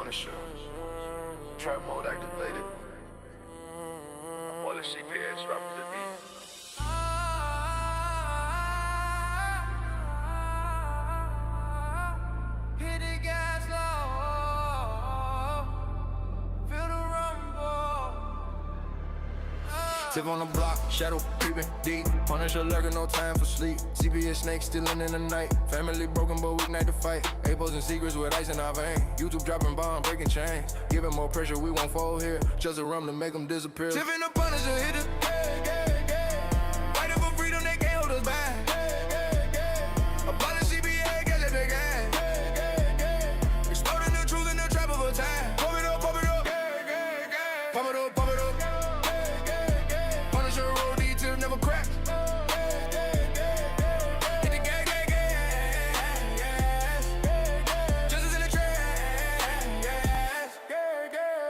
Punisher. Trap mode activated. All the CPS dropping the beat. Hit the gas low, feel the rumble. Tiff on the block, shadow creeping deep. Punisher lurking, no time for sleep. CPS snakes stealing in the night. Family broken, but weeknight to fight. Apos and secrets with ice in our vein. YouTube dropping bomb, breaking chains. Giving more pressure, we won't fall here. Just a rum to make them disappear. Tiff and the Punisher hit the fighting for freedom, they can't hold us back. Abolish CPA, catch that big ass. Exploding the truth in the trap of a time. Pump it up, pump it up. Pump it up, pump it up. Punisher roll D till never crack. Hit the gas. Justice in the trash.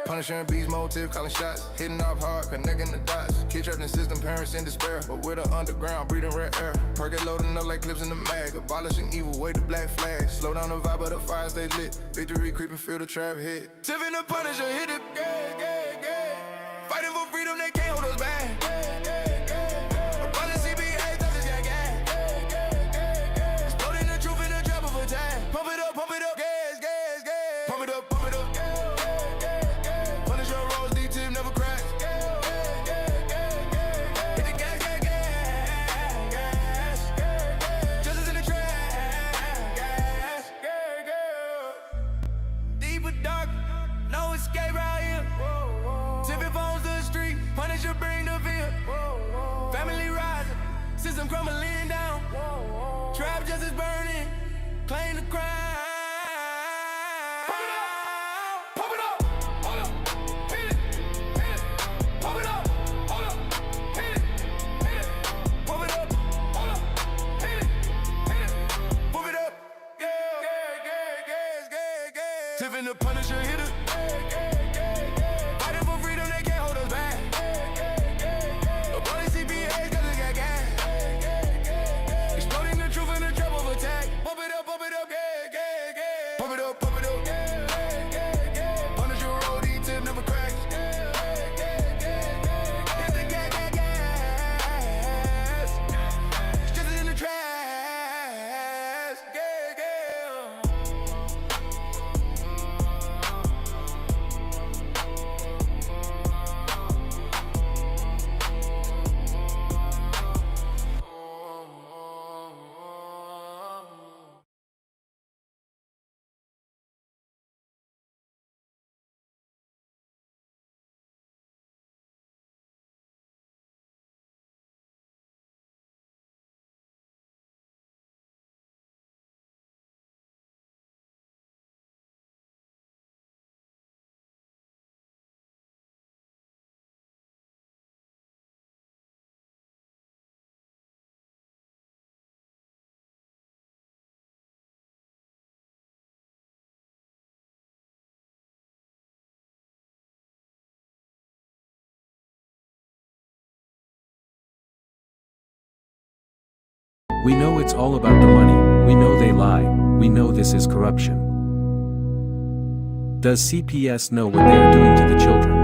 Punisher and beast mode, Tiff calling shots. Hitting off hard, connecting the dots. Kid trapped in system, parents in despair. But we're the underground, breathing red air. Perk loading up like clips in the mag. Abolishing evil, wave the black flag. Slow down the vibe, but the fires stay lit. Victory creeping, feel the trap hit. Tiff and the Punisher hit the fighting for freedom, they can't hold us back. Abolish CPA, justice, gang. Exploding the truth in the trap of a time. Pump it up, gas. Pump it up. Punisher rolls, D-tip never crack. Hit the gas. Justice in the trash. Deeper dark, no escape right here. Tipping phones to the street, Punisher bring the fear. Family rising, system crumbling down. Trap justice burning, claim the crime. Pump it up, hold up, hit it. Pump it up, hold up, hit it. Pump it up, hold up, hit it. Pump it up, gas. Tiff and the Punisher hit it. Fighting for freedom, they can't hold us back. Abolish CPA, justice, gang. Exploding the truth in the trap of attack. Pump it up, gas. Pump it up, Punisher roll, D-tip never crack. Hit the gas. Justice in the trash. We know it's all about the money, we know they lie, we know this is corruption. Does CPS know what they are doing to the children?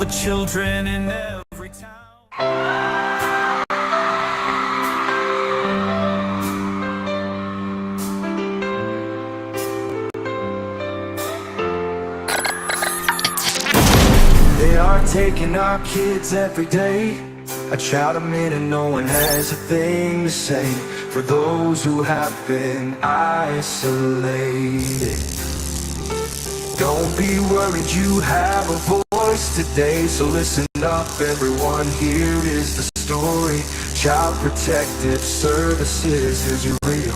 the children in every town. They are taking our kids every day. I shout them in and no one has a thing to say. For those who have been isolated, don't be worried, you have a voice today. So listen up everyone, here is the story. Child Protective Services is real.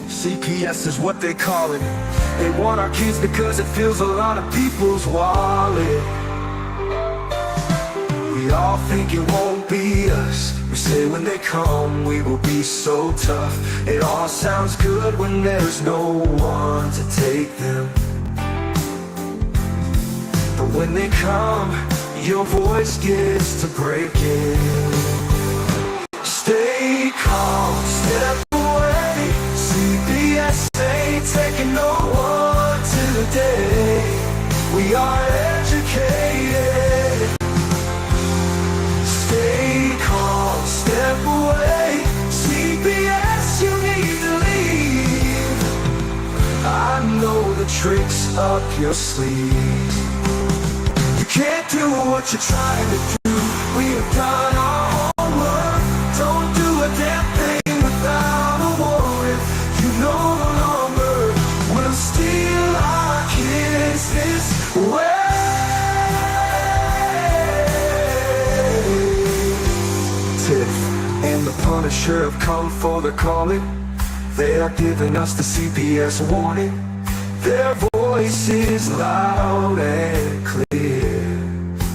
CPS is what they call it. They want our kids because it fills a lot of people's wallet. We all think it won't be us. We say when they come we will be so tough. It all sounds good when there's no one to take them. But when they come, your voice gets to breaking. Stay calm, step away. CPS ain't taking no one today. We are educated. Stay calm, step away. CPS, you need to leave. I know the tricks up your sleeve. You can't do what you're trying to do. We have done our homework. Don't do a damn thing without a warrant. You no longer will steal our kids this way. Tiff and the Punisher have come for the calling. They are giving us the CPS warning. Their voice is loud and clear.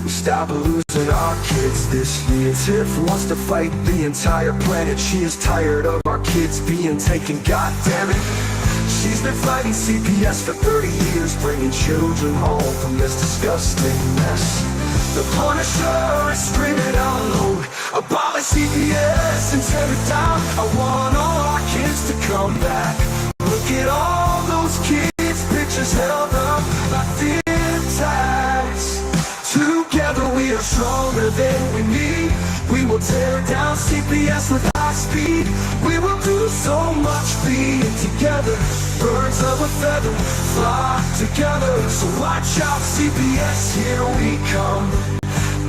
We stop losing our kids this year. Tiff wants to fight the entire planet. She is tired of our kids being taken, God damn it. She's been fighting CPS for 30 years, bringing children home from this disgusting mess. The Punisher is screaming out loud, abolish CPS and tear it down. I want all our kids to come back. Look at all those kids, pictures held up like thin tags. Together we are stronger than we need. We will tear down CPS with high speed. We will do so much being together. Birds of a feather flock together. So watch out CPS, here we come.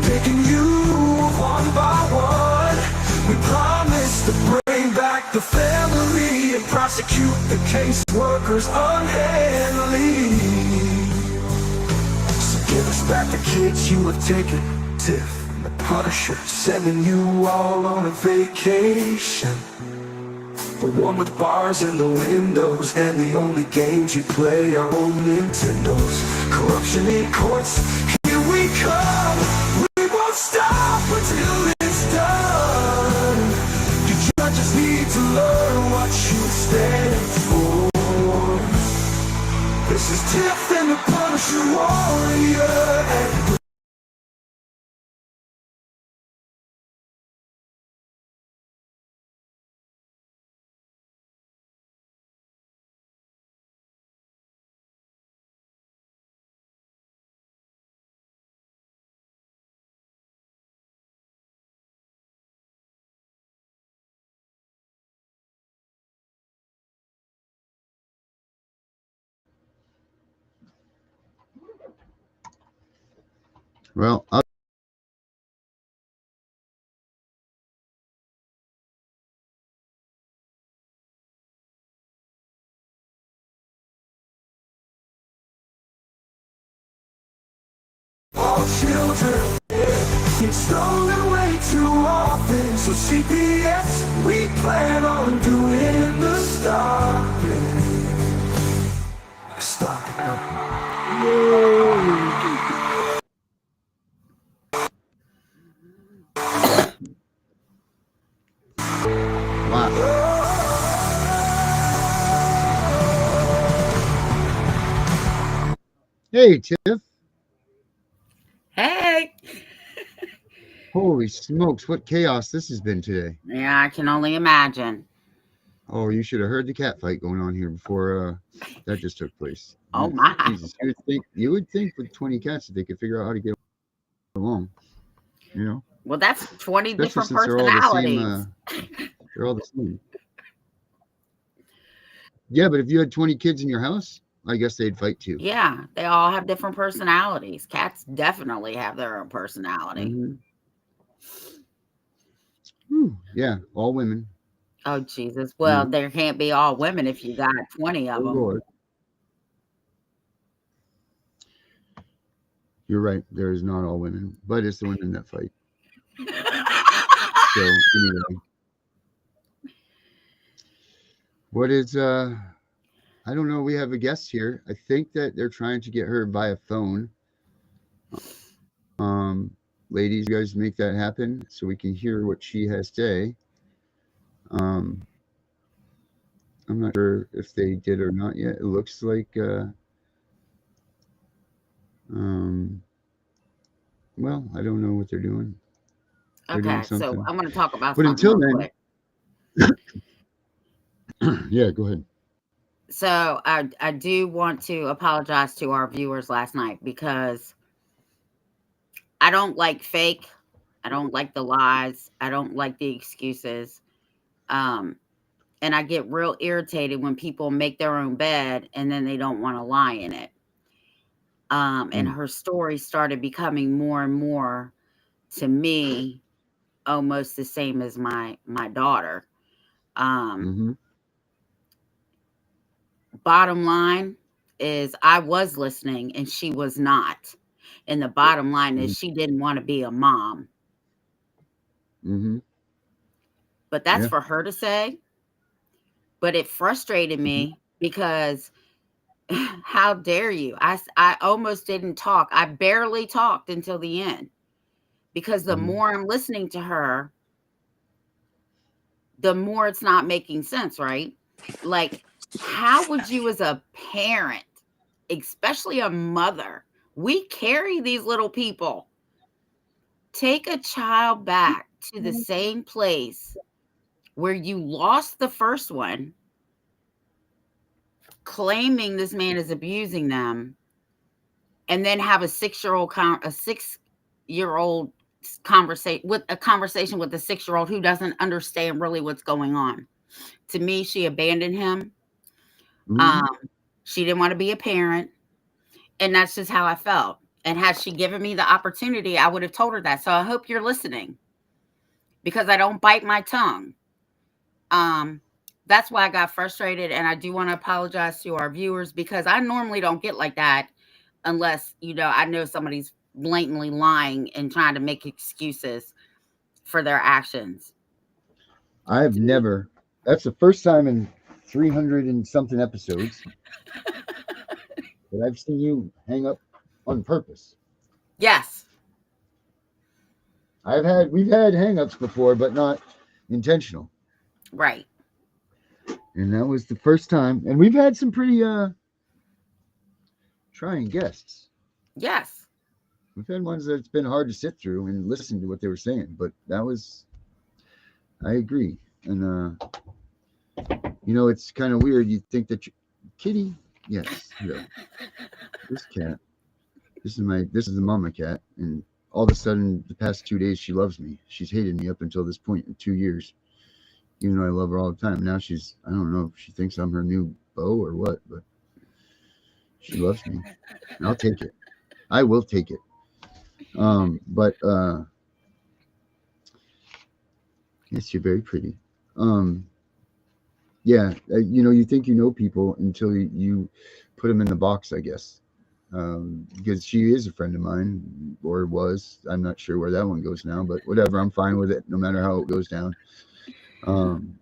Picking you one by one. We promise to bring back the family and prosecute the caseworkers unhandily. So give us back the kids you have taken. Tiff and the Punisher sending you all on a vacation. The one with bars in the windows and the only games you play are on Nintendos. Corruption in courts, here we come. We won't stop until it's done. You judges need to learn what you stand for. This is Tiff and the Punisher Warrior. And Well, all children get stolen way too often. So CPS, we plan on doing the stopping. Stopping. wow. Hey, Tiff. Hey. Holy smokes, what chaos this has been today. Yeah, I can only imagine. Oh, you should have heard the cat fight going on here before that just took place. Oh my. Jesus, you would think with 20 cats that they could figure out how to get along, you know, Well, that's 20 especially different since they're all the same. personalities. They're all the same. Yeah, but if you had 20 kids in your house, I guess they'd fight too. Yeah, they all have different personalities. Cats definitely have their own personality. Mm-hmm. Yeah, all women. Oh, Jesus. You Well, know, there can't be all women if you got 20 oh of them. Lord, you're right. There is not all women, but it's the women that fight. So anyway, what is I don't know. We have a guest here. I think that they're trying to get her via phone. Ladies, you guys make that happen so we can hear what she has to say. Um, I'm not sure if they did or not yet. It looks like, um, well, I don't know what they're doing. They're doing Okay, so something. I'm going to talk about But something until real then, quick. yeah, go ahead. So I do want to apologize to our viewers last night because I don't like fake. I don't like the lies. I don't like the excuses. Um, and I get real irritated when people make their own bed and then they don't want to lie in it. And Mm, her story started becoming more and more to me almost the same as my daughter. Um, mm-hmm, Bottom line is I was listening and she was not. And the bottom line mm-hmm, is she didn't want to be a mom. mm-hmm. But that's Yeah. for her to say. But it frustrated Mm-hmm, me because how dare you? I almost didn't talk. I barely talked until the end because the mm-hmm, more I'm listening to her, the more it's not making sense, right? Like, how would you, as a parent, especially a mother, we carry these little people, take a child back to the same place where you lost the first one, claiming this man is abusing them, and then have a 6-year-old conversation with a 6-year-old who doesn't understand really what's going on. To me, she abandoned him. mm-hmm. Um, she didn't want to be a parent, and that's just how I felt. And had she given me the opportunity, I would have told her that. So I hope you're listening because I don't bite my tongue. Um, that's why I got frustrated, and I do want to apologize to our viewers because I normally don't get like that unless, I know somebody's blatantly lying and trying to make excuses for their actions. I've To me, never, that's the first time in 300 and something episodes that I've seen you hang up on purpose. yes, We've had hang-ups before, but not intentional. right. And that was the first time. And we've had some pretty trying guests. Yes. We've had ones that's been hard to sit through and listen to what they were saying, but that was, I agree. And it's kind of weird. You think that kitty, yes, hello. This cat, this is the mama cat, and all of a sudden, the past 2 days, she loves me. She's hated me up until this point in 2 years, even though I love her all the time. Now I don't know if she thinks I'm her new beau or what, but she loves me. And I'll take it. I will take it. But yes, you're very pretty. Um, yeah, you think you know people until you put them in the box, I guess. Because she is a friend of mine, or was. I'm not sure where that one goes now, but whatever. I'm fine with it, no matter how it goes down. Um,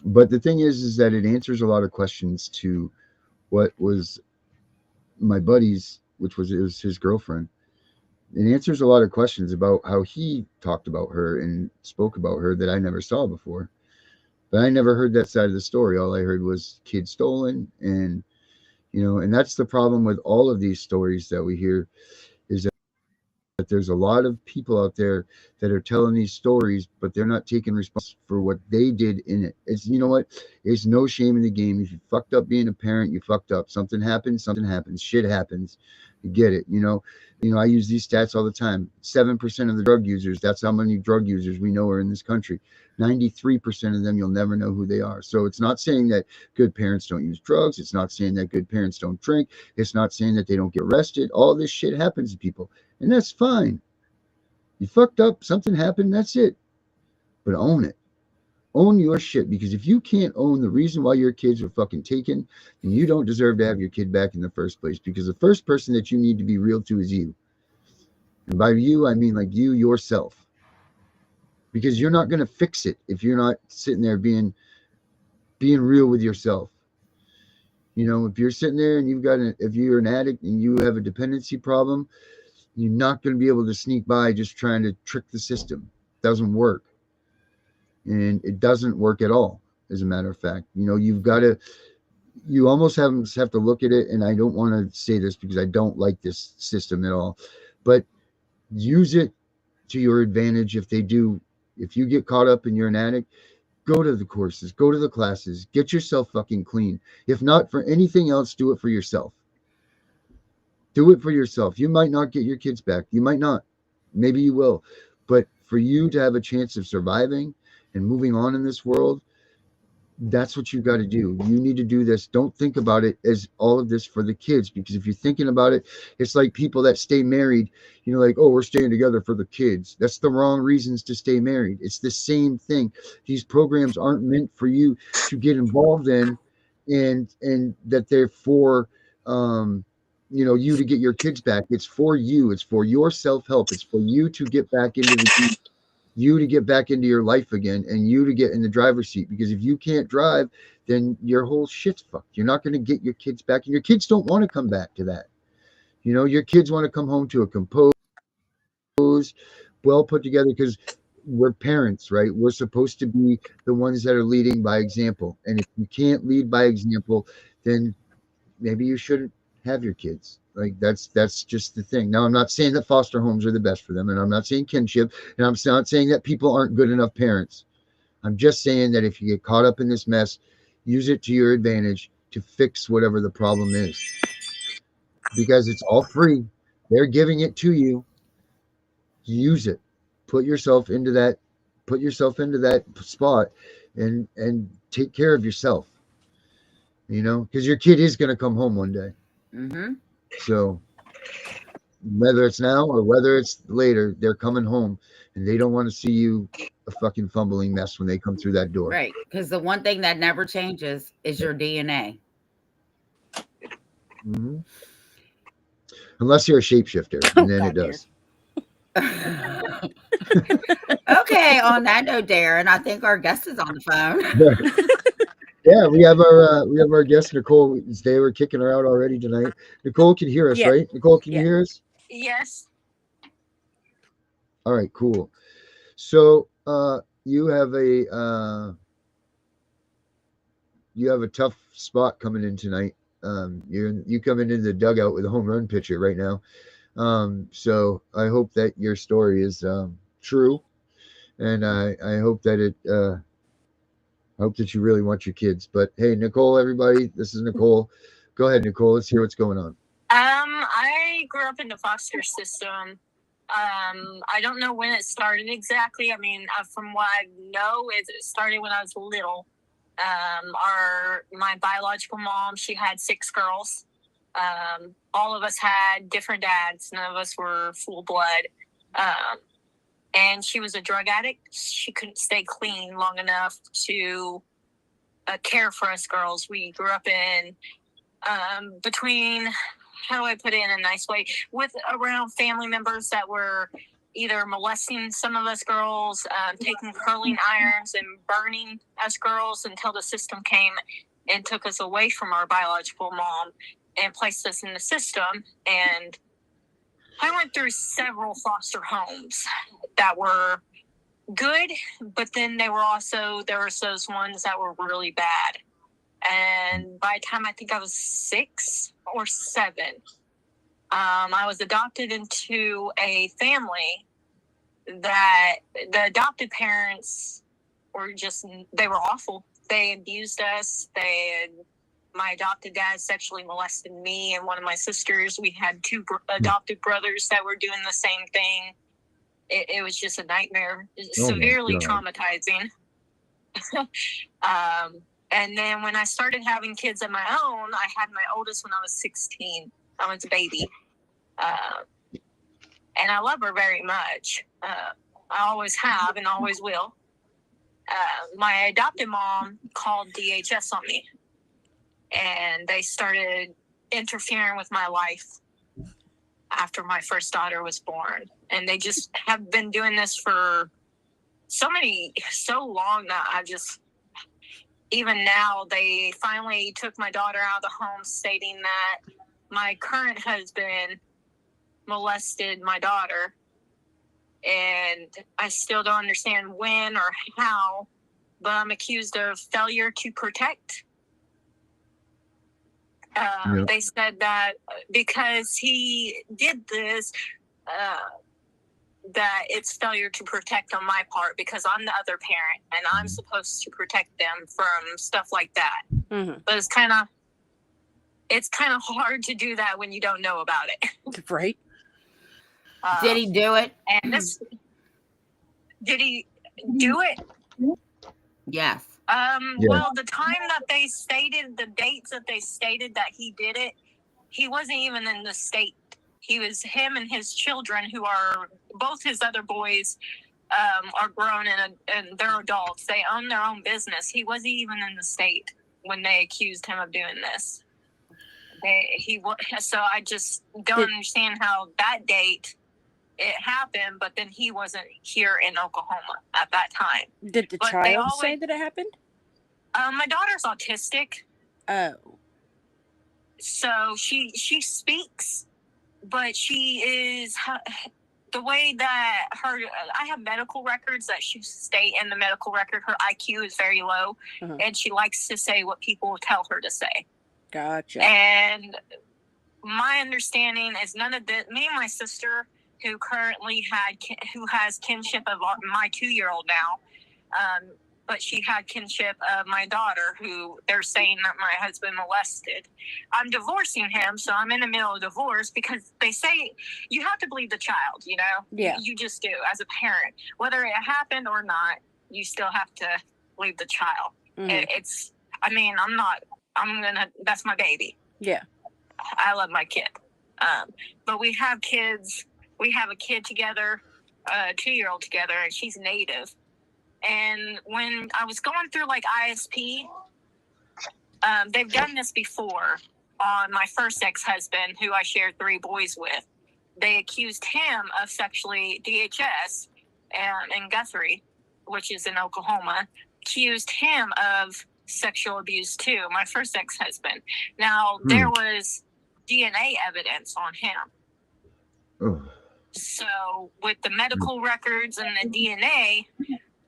but the thing is that it answers a lot of questions to what was my buddy's, which was it was his girlfriend. It answers a lot of questions about how he talked about her and spoke about her that I never saw before. But I never heard that side of the story. All I heard was kids stolen, and that's the problem with all of these stories that we hear is that there's a lot of people out there that are telling these stories, but they're not taking responsibility for what they did in it. It's you know what? It's no shame in the game. If you fucked up being a parent, you fucked up. Something happens, shit happens. get it. I use these stats all the time. 7% of the drug users, that's how many drug users we know are in this country. 93% of them, you'll never know who they are. So it's not saying that good parents don't use drugs. It's not saying that good parents don't drink. It's not saying that they don't get arrested. All this shit happens to people, and that's fine. You fucked up, something happened, that's it. But own it. Own your shit, because if you can't own the reason why your kids were fucking taken, then you don't deserve to have your kid back in the first place, because the first person that you need to be real to is you. And by you, I mean like you yourself. Because you're not going to fix it if you're not sitting there being real with yourself. If you're sitting there and if you're an addict and you have a dependency problem, you're not going to be able to sneak by just trying to trick the system. It doesn't work. And it doesn't work at all, as a matter of fact. You almost have to look at it, and I don't want to say this because I don't like this system at all, but use it to your advantage. If you get caught up and you're an addict, go to the courses, go to the classes, get yourself fucking clean. If not for anything else, do it for yourself. Do it for yourself. You might not get your kids back. You might not. Maybe you will. But for you to have a chance of surviving and moving on in this world, that's what you got to do. You need to do this. Don't think about it as all of this for the kids, because if you're thinking about it, it's like people that stay married, like, oh, we're staying together for the kids. That's the wrong reasons to stay married. It's the same thing. These programs aren't meant for you to get involved in, and that they're for you to get your kids back. It's for you. It's for your self-help. It's for you to get back into your life again, and you to get in the driver's seat. Because if you can't drive, then your whole shit's fucked. You're not going to get your kids back, and your kids don't want to come back to that. Your kids want to come home to a composed, well put together, because we're parents, right? We're supposed to be the ones that are leading by example. And if you can't lead by example, then maybe you shouldn't have your kids. Like that's just the thing. Now, I'm not saying that foster homes are the best for them, and I'm not saying kinship, and I'm not saying that people aren't good enough parents. I'm just saying that if you get caught up in this mess, use it to your advantage to fix whatever the problem is, because it's all free. They're giving it to you. Use it. Put yourself into that spot, and take care of yourself. Because your kid is going to come home one day. Mm-hmm. So whether it's now or whether it's later, they're coming home, and they don't want to see you a fucking fumbling mess when they come through that door. Right. Because the one thing that never changes is your DNA. Mm-hmm. Unless you're a shapeshifter, and then it does. Okay, on that note, Darren, I think our guest is on the phone. Yeah, we have our guest Nicole. They were kicking her out already tonight. Nicole can hear us, Yeah. right? Nicole, can you hear us? Yes. All right, cool. So you have a tough spot coming in tonight. You coming into the dugout with a home run pitcher right now. So I hope that your story is true, and I hope that you really want your kids. But hey, Nicole, everybody, this is Nicole. Go ahead, Nicole. Let's hear what's going on. I grew up in the foster system. I don't know when it started exactly. I mean, from what I know, it started when I was little. My biological mom, she had 6 girls. All of us had different dads. None of us were full blood. And she was a drug addict. She couldn't stay clean long enough to care for us girls. We grew up in between, how do I put it in a nice way, around family members that were either molesting some of us girls, taking curling irons and burning us girls, until the system came and took us away from our biological mom and placed us in the system. And I went through several foster homes that were good, but then there was those ones that were really bad. And by the time I think I was 6 or 7, I was adopted into a family that the adopted parents were they were awful. They abused us. my adopted dad sexually molested me and one of my sisters. We had two adopted brothers that were doing the same thing. It was just a nightmare, severely traumatizing. And then when I started having kids of my own, I had my oldest when I was 16. I was a baby. And I love her very much. I always have and always will. My adopted mom called DHS on me. And they started interfering with my life after my first daughter was born. And they just have been doing this for so long now. Even now, they finally took my daughter out of the home, stating that my current husband molested my daughter. And I still don't understand when or how, but I'm accused of failure to protect. They said that because he did this, that it's failure to protect on my part because I'm the other parent and I'm supposed to protect them from stuff like that. Mm-hmm. But it's kind of hard to do that when you don't know about it. Right. Did he do it? And did he do it? Yes. Well, the dates that they stated that he did it, he wasn't even in the state. He was him and his children, who are both his other boys, are grown and they're adults. They own their own business. He wasn't even in the state when they accused him of doing this. So I just don't understand how that date it happened, but then he wasn't here in Oklahoma at that time. Did the child say that it happened? My daughter's autistic. Oh. So she speaks, but she is the way that I have medical records that she state in the medical record. Her IQ is very low, and she likes to say what people tell her to say. Gotcha. And my understanding is none of this. Me and my sister, who has kinship of my 2-year-old now, but she had kinship of my daughter, who they're saying that my husband molested. I'm divorcing him, so I'm in the middle of divorce because they say you have to believe the child, you know? Yeah. You just do as a parent. Whether it happened or not, you still have to believe the child. Mm-hmm. That's my baby. Yeah. I love my kid. But we have kids. We have a kid together, a 2-year-old together, and she's Native. And when I was going through like ISP, they've done this before on my first ex-husband, who I shared 3 boys with. They accused him of sexually DHS in Guthrie, which is in Oklahoma, accused him of sexual abuse too, my first ex-husband. Now, there was DNA evidence on him. So with the medical records and the DNA,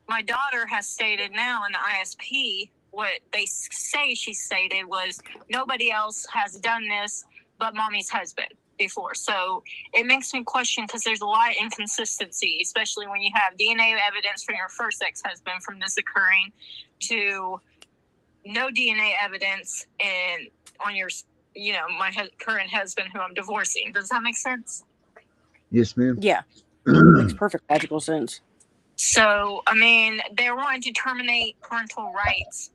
my daughter has stated now in the ISP, what they say she stated was nobody else has done this but mommy's husband before. So it makes me question, because there's a lot of inconsistency, especially when you have DNA evidence from your first ex-husband from this occurring to no DNA evidence on your, my current husband who I'm divorcing. Does that make sense? Yes, ma'am. Yeah. Makes perfect logical sense. So, they're wanting to terminate parental rights.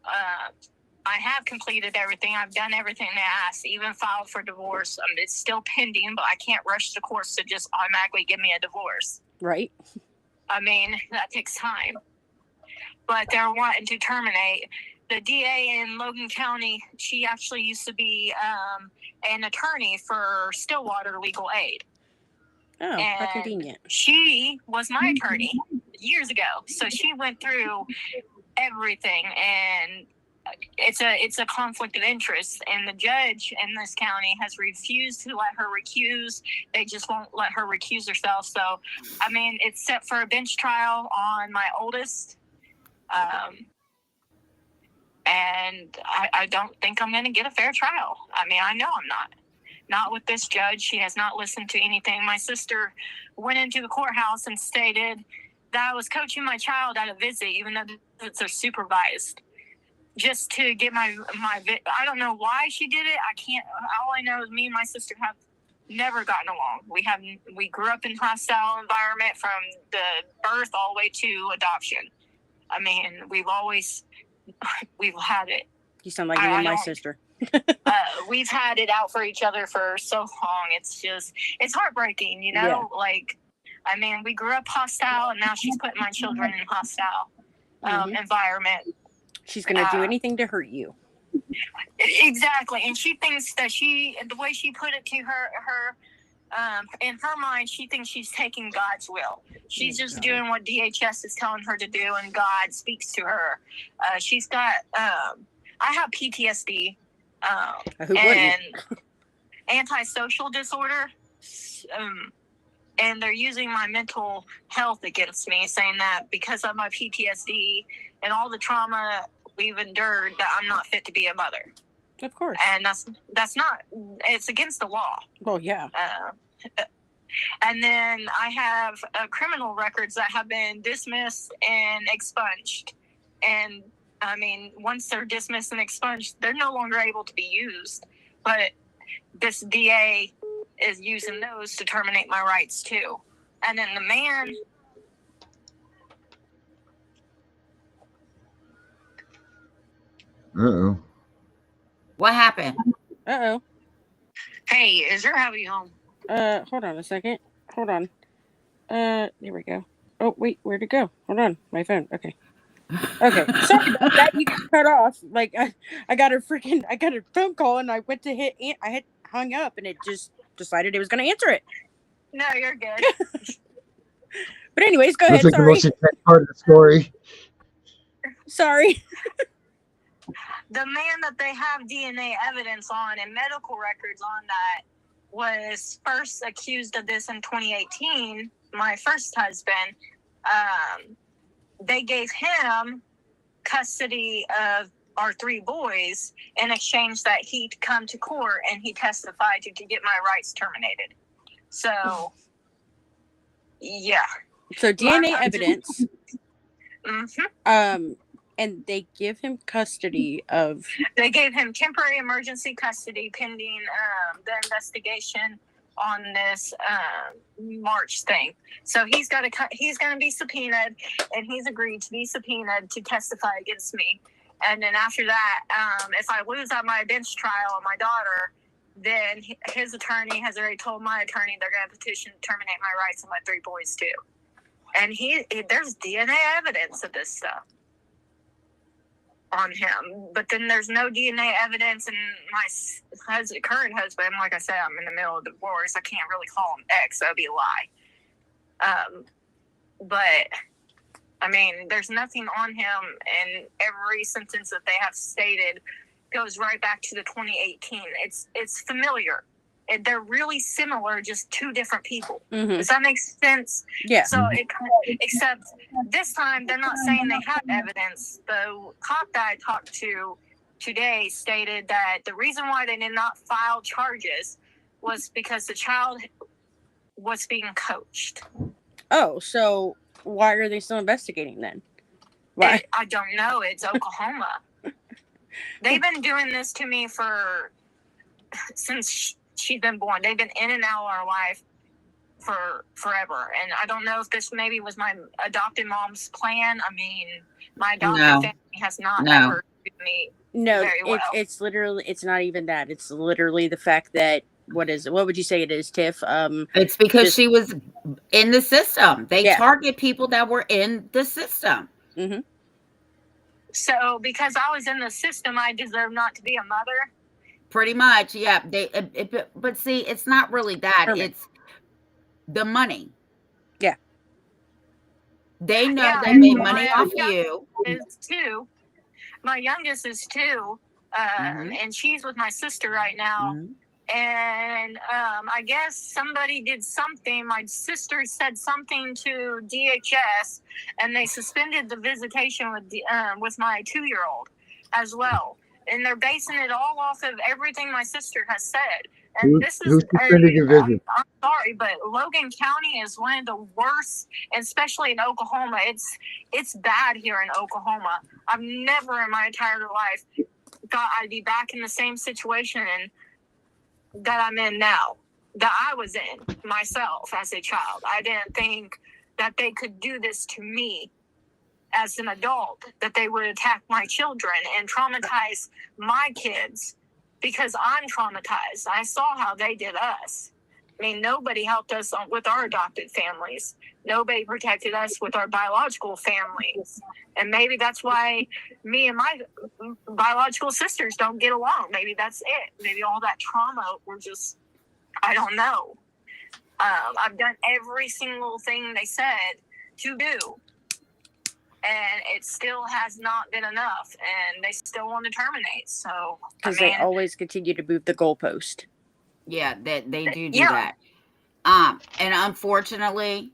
I have completed everything. I've done everything they asked, even filed for divorce. It's still pending, but I can't rush the courts to just automatically give me a divorce. Right. That takes time. But they're wanting to terminate. The DA in Logan County, she actually used to be an attorney for Stillwater Legal Aid. Oh, how convenient. She was my attorney years ago. So she went through everything, and it's a conflict of interest. And the judge in this county has refused to let her recuse. They just won't let her recuse herself. So, it's set for a bench trial on my oldest. And I don't think I'm going to get a fair trial. I know I'm not. Not with this judge. She has not listened to anything. My sister went into the courthouse and stated that I was coaching my child at a visit, even though it's supervised. just to get my I don't know why she did it. I can't. All I know is me and my sister have never gotten along. We grew up in hostile environment from the birth all the way to adoption. I mean, we've had it. You sound like me and my sister. We've had it out for each other for so long. It's heartbreaking, you know? Yeah. Like, I mean, we grew up hostile, and now she's putting my children in hostile environment. She's going to do anything to hurt you. Exactly. And she thinks that the way she put it to her in her mind, she thinks she's taking God's will. She's just doing what DHS is telling her to do, and God speaks to her. She's got, I have PTSD. Who wouldn't? Antisocial disorder, and they're using my mental health against me, saying that because of my PTSD and all the trauma we've endured, that I'm not fit to be a mother. Of course. And that's not. It's against the law. Well, yeah. And then I have criminal records that have been dismissed and expunged, and I mean, once they're dismissed and expunged, they're no longer able to be used. But this DA is using those to terminate my rights too. And then the man. Uh-oh. What happened? Uh-oh. Hey, is your hubby home? Hold on a second. Hold on. There we go. Oh, wait, where'd it go? Hold on. My phone. Okay. Okay. Sorry about that. You got cut off. Like, I got a phone call, and I went to I had hung up, and it just decided it was going to answer it. No, you're good. But anyways, go ahead. That's like the Sorry. most intense part of the story. Sorry. The man that they have DNA evidence on and medical records on that was first accused of this in 2018, my first husband. They gave him custody of our 3 boys in exchange that he'd come to court and he testified to get my rights terminated. So, yeah. So DNA evidence. Mm-hmm. And they give him custody of. They gave him temporary emergency custody pending the investigation on this March thing. So he's going to be subpoenaed, and he's agreed to be subpoenaed to testify against me. And then after that, if I lose at my bench trial on my daughter, then his attorney has already told my attorney they're going to petition to terminate my rights and my 3 boys too. And there's DNA evidence of this stuff on him, but then there's no DNA evidence in my current husband. Like I said, I'm in the middle of divorce. I can't really call him ex. That'd be a lie. But I mean, there's nothing on him, and every sentence that they have stated goes right back to the 2018. It's familiar. They're really similar, just 2 different people. Mm-hmm. Does that make sense? Yeah. So, except this time, they're not saying they have evidence. The cop that I talked to today stated that the reason why they did not file charges was because the child was being coached. Oh, so why are they still investigating then? Why? I don't know. It's Oklahoma. They've been doing this to me since she's been born. They've been in and out of our life for forever. And I don't know if this maybe was my adopted mom's plan. I mean, my adopted family has not ever treated me very well. It's literally, it's not even that. It's literally the fact that, what would you say it is, Tiff? It's because she was in the system. They target people that were in the system. Mm-hmm. So because I was in the system, I deserve not to be a mother? Pretty much, yeah. But see, it's not really that. Perfect. It's the money. Yeah. They know they made money off you. Is 2. My youngest is 2, and she's with my sister right now. Mm-hmm. And I guess somebody did something. My sister said something to DHS, and they suspended the visitation with my 2-year-old as well. And they're basing it all off of everything my sister has said. And this is, who's suspended your visit? I'm sorry, but Logan County is one of the worst, especially in Oklahoma. It's bad here in Oklahoma. I've never in my entire life thought I'd be back in the same situation that I'm in now, that I was in myself as a child. I didn't think that they could do this to me as an adult, that they would attack my children and traumatize my kids, because I'm traumatized. I saw how they did us. I mean, nobody helped us with our adopted families. Nobody protected us with our biological families. And maybe that's why me and my biological sisters don't get along. Maybe that's it. Maybe all that trauma, we're just, I don't know. I've done every single thing they said to do, and it still has not been enough, and they still want to terminate. So because they always continue to move the goalpost. Yeah, that they do that. And unfortunately,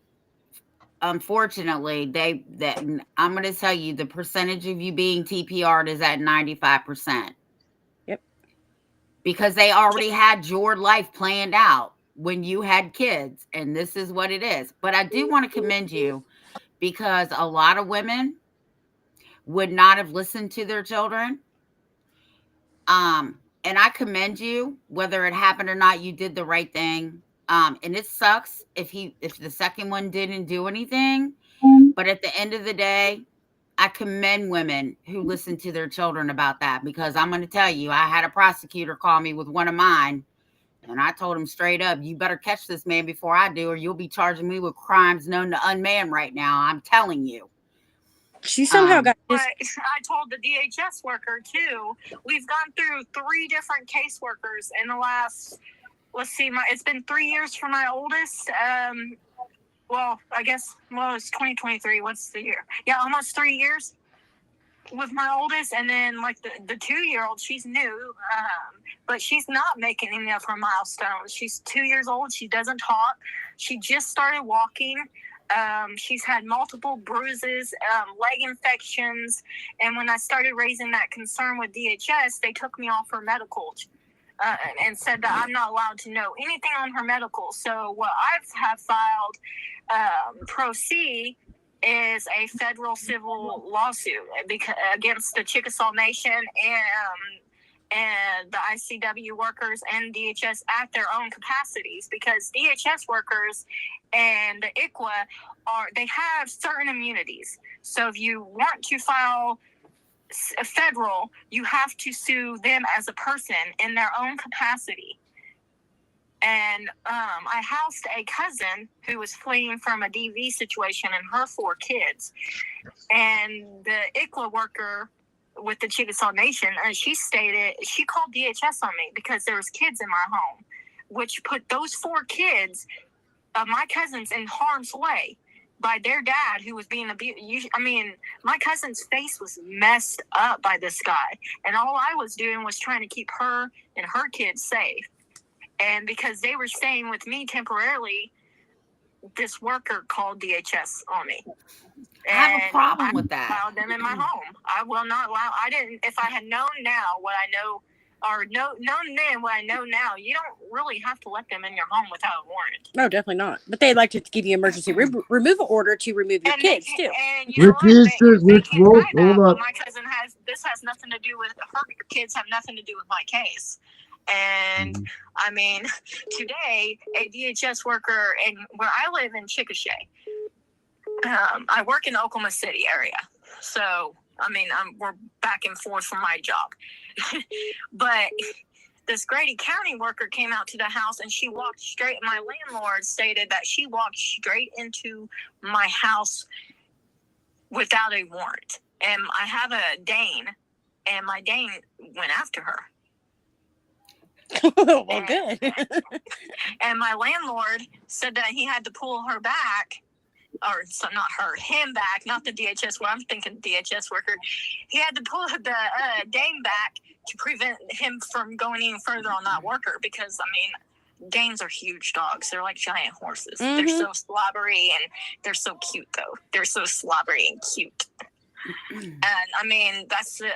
I'm going to tell you, the percentage of you being TPR'd is at 95%. Yep. Because they already had your life planned out when you had kids, and this is what it is. But I do want to commend you, because a lot of women would not have listened to their children. And I commend you, whether it happened or not, you did the right thing. And it sucks if the second one didn't do anything. But at the end of the day, I commend women who listen to their children about that, because I'm going to tell you, I had a prosecutor call me with one of mine, and I told him straight up, you better catch this man before I do, or you'll be charging me with crimes known to unman right now. I'm telling you. She somehow got this. I told the DHS worker too. We've gone through 3 different caseworkers in the last, it's been 3 years for my oldest. Well, I guess, it's 2023. What's the year? Yeah, almost 3 years with my oldest. And then like the 2-year-old, she's new, but she's not making any of her milestones. She's 2 years old. She doesn't talk. She just started walking. She's had multiple bruises, leg infections. And when I started raising that concern with DHS, they took me off her medical and said that I'm not allowed to know anything on her medical. So what I have filed, Pro C, is a federal civil lawsuit against the Chickasaw Nation and the ICW workers and DHS at their own capacities, because DHS workers and the ICWA they have certain immunities. So if you want to file a federal, you have to sue them as a person in their own capacity. And I housed a cousin who was fleeing from a DV situation and her 4 kids. And the ICWA worker with the Chickasaw Nation, she called DHS on me because there was kids in my home, which put those 4 kids, my cousins, in harm's way by their dad, who was being abused. I mean, my cousin's face was messed up by this guy, and all I was doing was trying to keep her and her kids safe. And because they were staying with me temporarily, this worker called DHS on me. I have a problem with that. I allowed them in my home. I will not allow. I didn't. If I had known now what I know, or known then what I know now, you don't really have to let them in your home without a warrant. No, definitely not. But they'd like to give you emergency removal order to remove your kids too. And you know what? My cousin this has nothing to do with her kids. Have nothing to do with my case. And I mean, today a DHS worker, and where I live in Chickasha, I work in the Oklahoma City area. So, I mean, we're back and forth from my job. But this Grady County worker came out to the house, and she walked straight. My landlord stated that she walked straight into my house without a warrant. And I have a Dane, and my Dane went after her. Well, good. And my landlord said that he had to pull her back, or so not her, him back, not the DHS. Well, I'm thinking DHS worker. He had to pull the Dane back to prevent him from going any further on that worker, because I mean, Danes are huge dogs. They're like giant horses. Mm-hmm. They're so slobbery, and they're so cute though. They're so slobbery and cute. And I mean, that's it.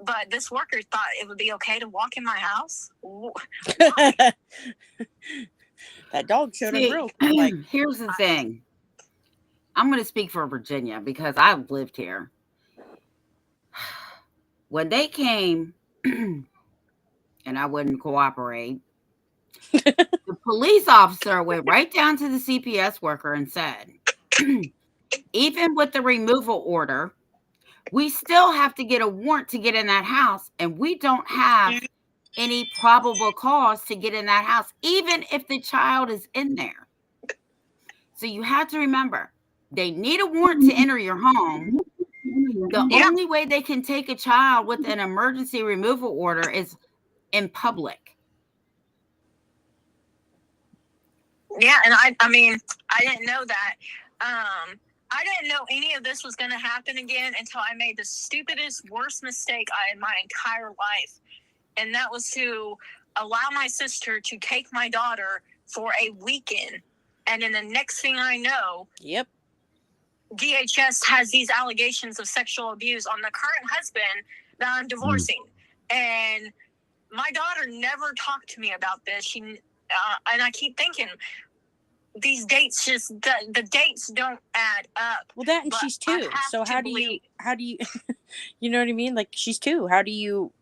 But this worker thought it would be okay to walk in my house. That dog showed him See, real. Like, here's the thing. I'm going to speak for Virginia because I've lived here. When they came and I wouldn't cooperate, the police officer went right down to the CPS worker and said, even with the removal order, we still have to get a warrant to get in that house, and we don't have any probable cause to get in that house, even if the child is in there. So you have to remember, they need a warrant to enter your home. The only way they can take a child with an emergency removal order is in public. Yeah, and I mean, I didn't know that. I didn't know any of this was going to happen again until I made the stupidest, worst mistake in my entire life. And that was to allow my sister to take my daughter for a weekend. And then the next thing I know, yep, DHS has these allegations of sexual abuse on the current husband that I'm divorcing. And my daughter never talked to me about this. And I keep thinking, these dates just, the dates don't add up. Well, that, and she's 2. So how do you, you know what I mean? Like, she's 2. How do you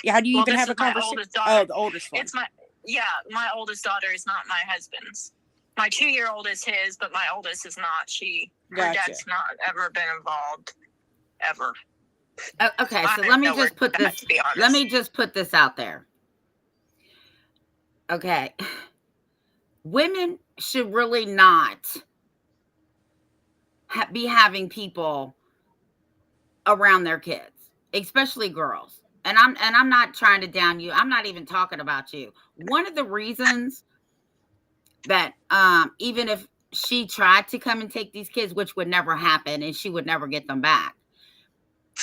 even have a conversation? Oh, the oldest one. My oldest daughter is not my husband's. My 2-year-old is his, but my oldest is not. Her dad's not ever been involved, ever. Okay, so let me just put this. Let me just put this out there. Okay, women should really not be having people around their kids, especially girls. And I'm not trying to down you. I'm not even talking about you. One of the reasons that even if she tried to come and take these kids, which would never happen, and she would never get them back,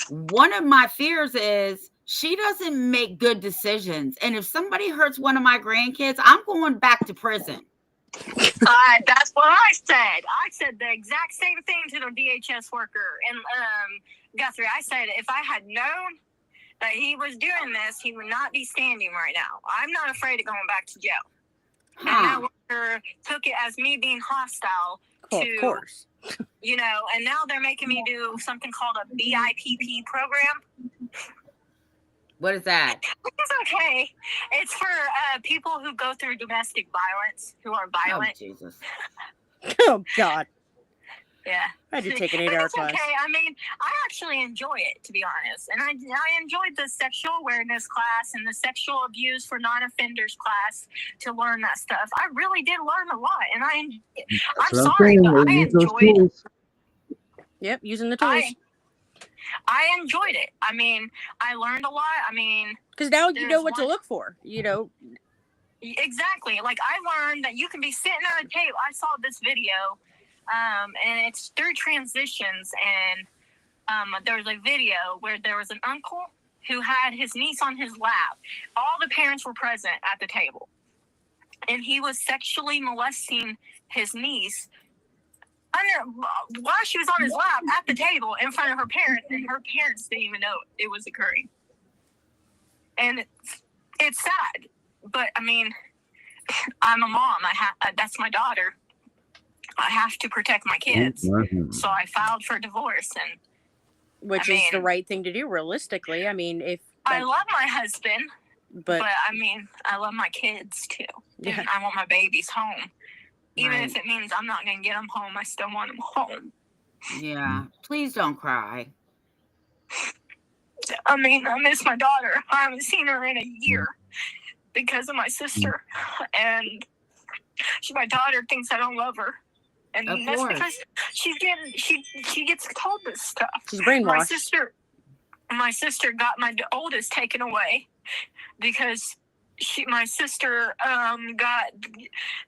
one of my fears is she doesn't make good decisions. And if somebody hurts one of my grandkids, I'm going back to prison. That's what I said. I said the exact same thing to the DHS worker. And Guthrie, I said, if I had known that he was doing this, he would not be standing right now. I'm not afraid of going back to jail. And that worker took it as me being hostile to, of course. You know, and now they're making me do something called a BIPP program. What is that? It's okay. It's for people who go through domestic violence, who are violent. Oh, Jesus. Oh, God. Yeah. I had to take an 8-hour class. Okay. I mean, I actually enjoy it, to be honest. And I enjoyed the sexual awareness class and the sexual abuse for non-offenders class to learn that stuff. I really did learn a lot. And I'm sorry, but I enjoyed it. Yep, using the tools. I enjoyed it. I mean, I learned a lot. I mean, because now you know what to look for, you know. Exactly. Like, I learned that you can be sitting at a table. I saw this video, and it's through transitions. And there was a video where there was an uncle who had his niece on his lap. All the parents were present at the table. And he was sexually molesting his niece while she was on his lap at the table in front of her parents, and her parents didn't even know it was occurring. And it's sad, but I mean, I'm a mom. That's my daughter. I have to protect my kids, so I filed for divorce, and which is the right thing to do, realistically. I mean, if I love my husband, but I mean, I love my kids too. Yeah. And I want my babies home. Even if it means I'm not going to get them home, I still want them home. Yeah. Please don't cry. I mean, I miss my daughter. I haven't seen her in a year because of my sister. And my daughter thinks I don't love her. And that's because she gets told this stuff. She's brainwashed. My sister got my oldest taken away because my sister got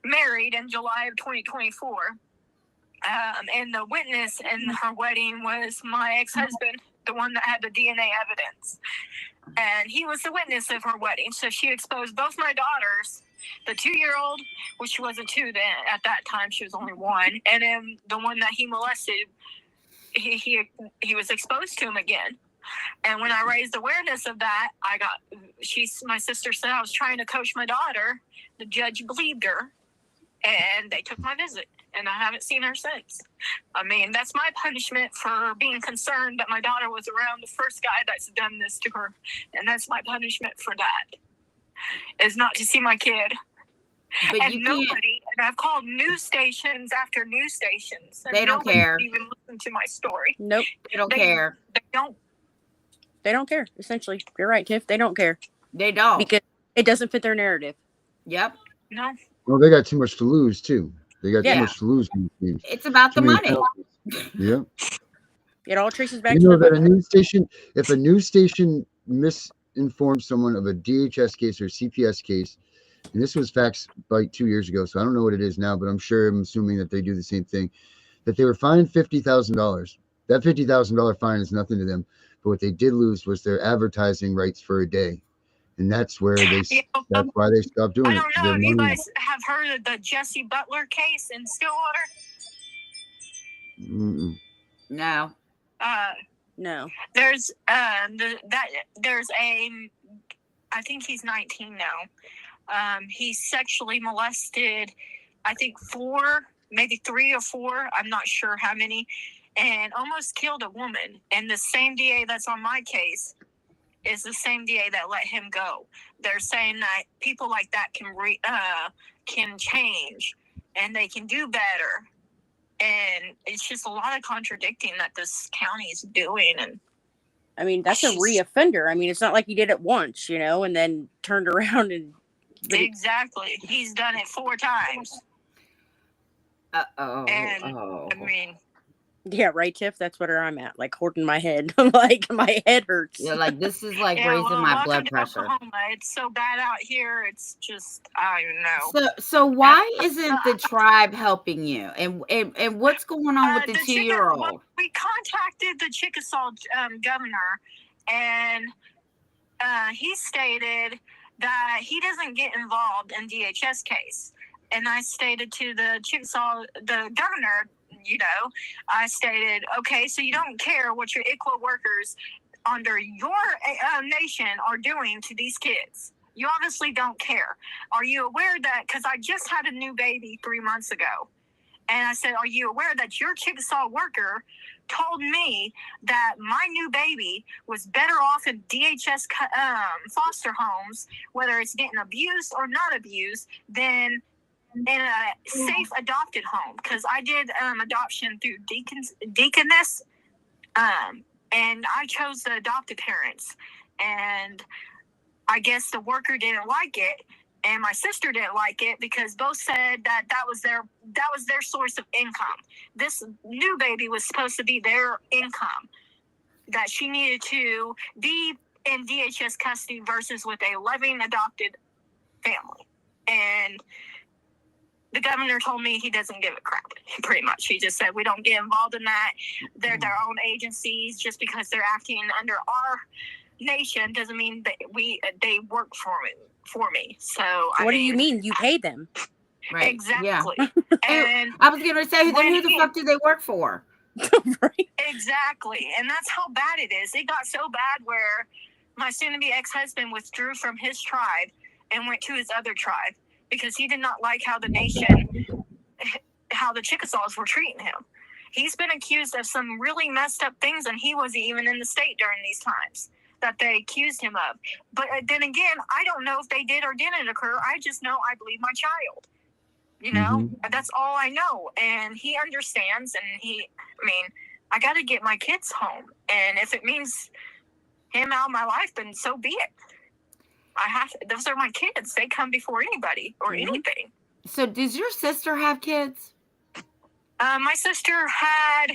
married in July of 2024. And the witness in her wedding was my ex-husband, the one that had the DNA evidence. And he was the witness of her wedding. So she exposed both my daughters, the 2-year-old, which she wasn't 2 then. At that time, she was only 1. And then the one that he molested, he was exposed to him again. And when I raised awareness of that, my sister said I was trying to coach my daughter. The judge believed her, and they took my visit, and I haven't seen her since. I mean, that's my punishment for being concerned that my daughter was around the first guy that's done this to her, and that's my punishment for that, is not to see my kid. But And you nobody, can't. and I've called news stations after news stations, and They don't nobody care. even listened to my story. Nope. They don't care. They don't. They don't care. Essentially, you're right, Tiff. They don't care They don't. because it doesn't fit their narrative. Yep. No. Well, they got too much to lose too. They got Yeah. too much to lose. in these games. It's about the Too many money. penalties. Yeah. It all traces back You to know the that if a news station misinforms someone of a DHS case or CPS case, and this was facts like 2 years ago, so I don't know what it is now, but I'm assuming that they do the same thing, that they were fined $50,000. That $50,000 fine is nothing to them, but what they did lose was their advertising rights for a day, and that's where that's why they stopped doing I it. don't know Their if you money- guys have heard of the Jesse Butler case in Stillwater. Mm-mm. No. no. There's I think he's 19 now. He sexually molested, I think 3 or 4, I'm not sure how many, and almost killed a woman. And the same DA that's on my case is the same DA that let him go. They're saying that people like that can change and they can do better. And it's just a lot of contradicting that this county is doing. And I mean, that's a reoffender. I mean, it's not like he did it once, and then turned around and. exactly, he's done it 4 times. And I mean, Yeah, right, Tiff. That's where I'm at. Like holding my head, like my head hurts. Yeah, like this is like yeah, raising my welcome blood to pressure. Oklahoma. It's so bad out here. It's just, I don't even know. So why isn't the tribe helping you? And what's going on with the 2-year-old? Well, we contacted the Chickasaw governor, and he stated that he doesn't get involved in DHS case. And I stated to the governor, I stated, okay, so you don't care what your ICWA workers under your nation are doing to these kids. You obviously don't care. Are you aware that, because I just had a new baby 3 months ago, and I said, are you aware that your Chickasaw worker told me that my new baby was better off in DHS foster homes, whether it's getting abused or not abused, than in a safe adopted home? Because I did adoption through Deaconess, and I chose the adopted parents. And I guess the worker didn't like it, and my sister didn't like it, because both said that was their source of income. This new baby was supposed to be their income, that she needed to be in DHS custody versus with a loving adopted family. And the governor told me he doesn't give a crap, pretty much. He just said, we don't get involved in that. They're their own agencies. Just because they're acting under our nation doesn't mean that they work for me. So what do you mean? You pay them. Right. Exactly. Yeah. And I was going to say, then who the fuck do they work for? Right. Exactly. And that's how bad it is. It got so bad where my soon-to-be ex-husband withdrew from his tribe and went to his other tribe, because he did not like how the Chickasaws were treating him. He's been accused of some really messed up things, and he wasn't even in the state during these times that they accused him of. But then again, I don't know if they did or didn't occur. I just know I believe my child. That's all I know. And he understands, and I got to get my kids home. And if it means him out of my life, then so be it. Those are my kids. They come before anybody or anything. So does your sister have kids? My sister had,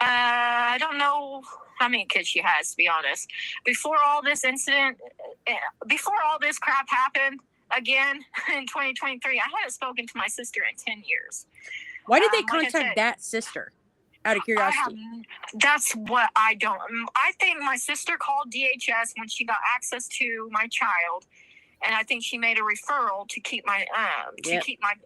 I don't know how many kids she has, to be honest. Before all this crap happened again in 2023, I hadn't spoken to my sister in 10 years. Why did they contact that sister? Out of curiosity. That's what I don't. I think my sister called DHS when she got access to my child, and I think she made a referral to keep my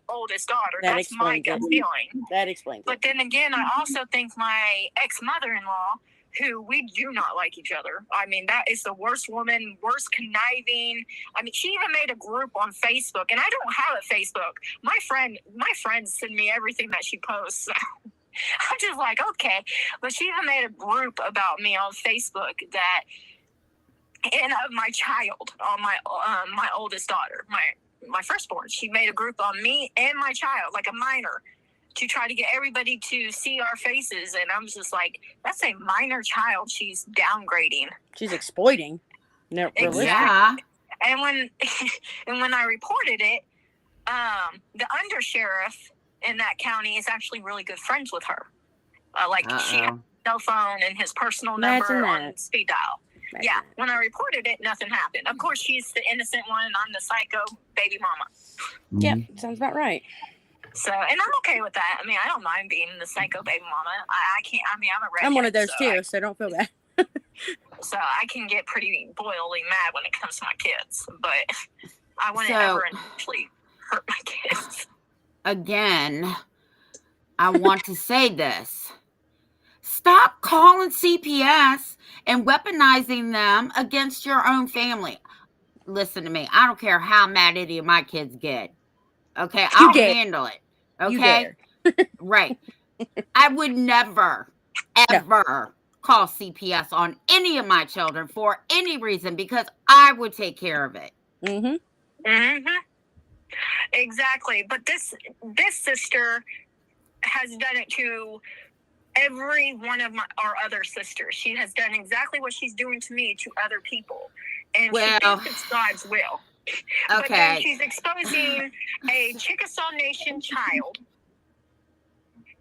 oldest daughter. That That's my explains gut it. feeling. That explains But it. then again, I also think my ex-mother-in-law, who we do not like each other. I mean, that is the worst woman, worst conniving. I mean, she even made a group on Facebook, and I don't have a Facebook. My friends send me everything that she posts. I'm just like, okay. But she even made a group about me on Facebook that, and of my child, on my oldest daughter, my firstborn. She made a group on me and my child, like a minor, to try to get everybody to see our faces. And I'm just like, that's a minor child she's downgrading. She's exploiting. No, Exactly. Yeah. And when I reported it, the undersheriff in that county is actually really good friends with her. She had a cell phone and his personal number on speed dial. Yeah, when I reported it, nothing happened. Of course, she's the innocent one, and I'm the psycho baby mama. Yeah, sounds about right. So, and I'm okay with that. I mean, I don't mind being the psycho baby mama. I can't. I mean, I'm a redhead. I'm one of those too, so don't feel bad. So I can get pretty boiling mad when it comes to my kids, but I wouldn't ever actually hurt my kids. Again, I want to say this. Stop calling CPS and weaponizing them against your own family. Listen to me. I don't care how mad any of my kids get. Okay? I'll handle it. Okay? Right. I would never, ever call CPS on any of my children for any reason because I would take care of it. Exactly. But this sister has done it to every one of our other sisters. She has done exactly what she's doing to me to other people. And she thinks it's God's will. But then she's exposing a Chickasaw Nation child.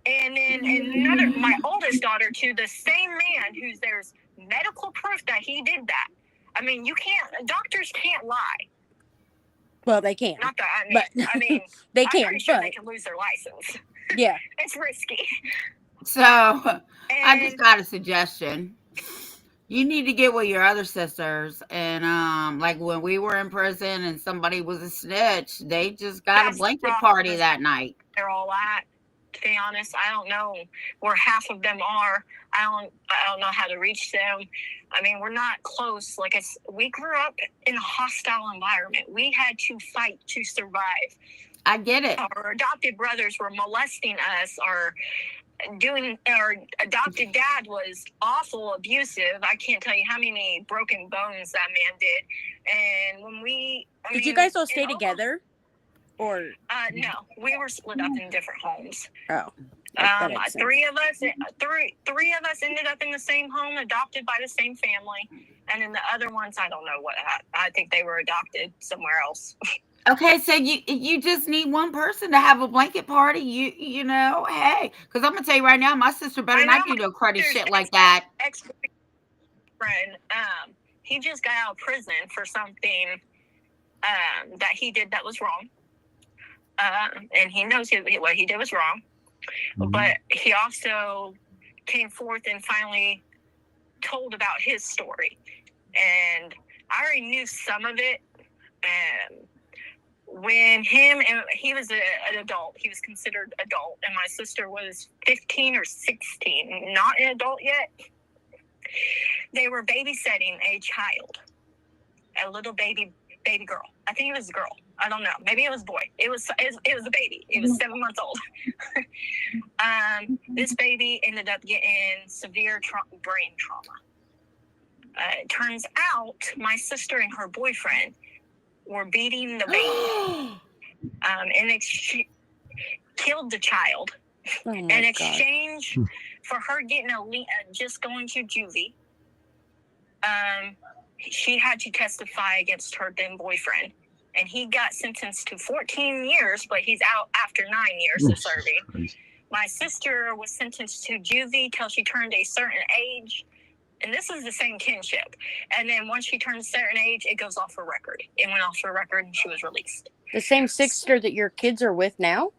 And then my oldest daughter to the same man there's medical proof that he did that. I mean, doctors can't lie. Well, they can. Not that, I mean, they I'm can, pretty sure but they can lose their license. Yeah. It's risky. So, I just got a suggestion. You need to get with your other sisters. And, like when we were in prison and somebody was a snitch, they just got a blanket party that night. They're all at. To be honest, I don't know where half of them are. I don't know how to reach them. I mean, we're not close. Like we grew up in a hostile environment. We had to fight to survive. I get it. Our adopted brothers were molesting us. Our adopted dad was awful, abusive. I can't tell you how many broken bones that man did. And when did you guys all stay together? Or no, we were split up in different homes. Oh, three of us ended up in the same home, adopted by the same family, and then the other ones, I don't know what. I think they were adopted somewhere else. Okay, so you just need one person to have a blanket party. You know, hey, because I'm gonna tell you right now, my sister better not do no cruddy shit like that. Ex-friend, he just got out of prison for something that he did that was wrong. And he knows what he did was wrong. Mm-hmm. But he also came forth and finally told about his story. And I already knew some of it. And when he was an adult, he was considered adult. And my sister was 15 or 16, not an adult yet. They were babysitting a child, a little baby girl. I think it was a girl. I don't know. Maybe it was a boy. It was a baby. It was 7 months old. This baby ended up getting severe brain trauma. It turns out my sister and her boyfriend were beating the baby. And killed the child. Oh in exchange for her getting just going to juvie. She had to testify against her then boyfriend. And he got sentenced to 14 years, but he's out after 9 years of serving. My sister was sentenced to juvie till she turned a certain age. And this is the same kinship. And then once she turned a certain age, it goes off her record. It went off her record and she was released. The same sister that your kids are with now?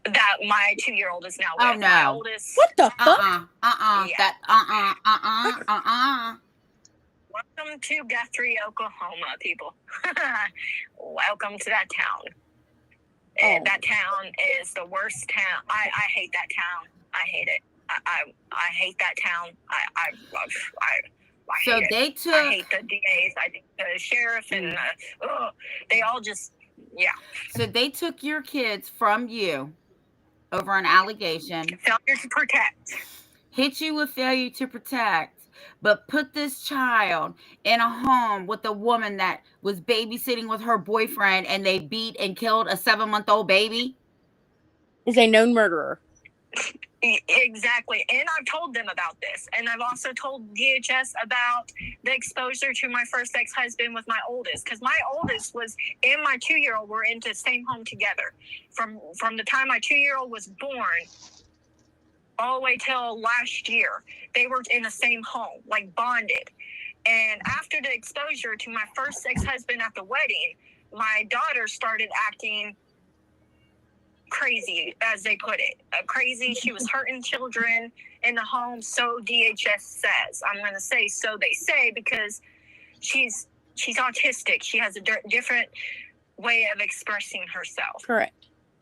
That my 2-year-old is now with. Oh, no. My oldest. What the fuck? Yeah. Welcome to Guthrie, Oklahoma, people. Welcome to that town. Oh. That town is the worst town. I hate that town. I hate it. I hate that town. I So hate they it. took. I hate the DAs. I think the sheriff and they all just So they took your kids from you over an allegation. failure to protect. Hit you with failure to protect, but put this child in a home with a woman that was babysitting with her boyfriend, and they beat and killed a 7-month-old baby. Is a known murderer. Exactly. And I've told them about this. And I've also told DHS about the exposure to my first ex-husband with my oldest. Because my oldest and my 2-year-old were in the same home together. From the time my 2-year-old was born all the way till last year, they were in the same home, like bonded. And after the exposure to my first ex-husband at the wedding, my daughter started acting crazy, as they put it. Crazy. She was hurting children in the home, so DHS says. I'm going to say so they say because she's autistic. She has a different way of expressing herself. Correct.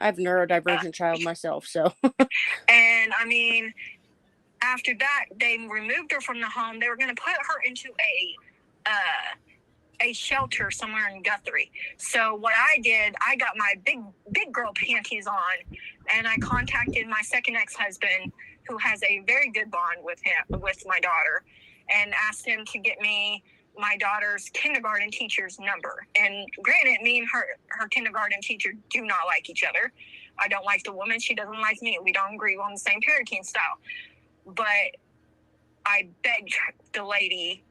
I have a neurodivergent child myself, so. And I mean, after that, they removed her from the home. They were going to put her into a shelter somewhere in Guthrie. So what I did, I got my big girl panties on, and I contacted my second ex-husband, who has a very good bond with my daughter, and asked him to get me my daughter's kindergarten teacher's number. And granted, me and her kindergarten teacher do not like each other. I don't like the woman. She doesn't like me. We don't agree on the same parenting style. But I begged the lady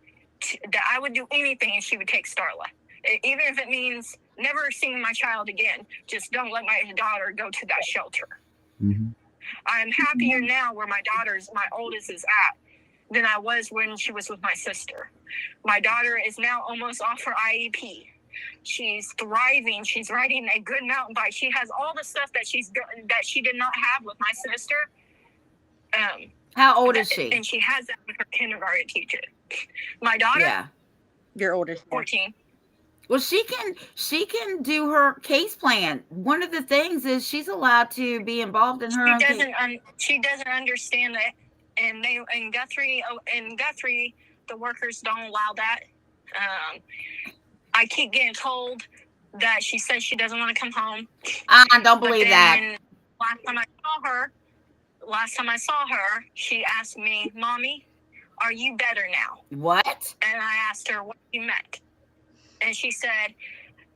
that I would do anything and she would take Starla. Even if it means never seeing my child again, just don't let my daughter go to that shelter. Mm-hmm. I'm happier now where my oldest is at than I was when she was with my sister. My daughter is now almost off her IEP. She's thriving. She's riding a good mountain bike. She has all the stuff that that she did not have with my sister. How old is she? And she has that with her kindergarten teacher. My daughter? Yeah. Your oldest. 14. Well, she can do her case plan. One of the things is she's allowed to be involved in her own case. She doesn't understand it. And in Guthrie, the workers don't allow that. I keep getting told that she says she doesn't want to come home. I don't believe that. Last time I saw her, she asked me, "Mommy, are you better now?" What? And I asked her what she meant. And she said,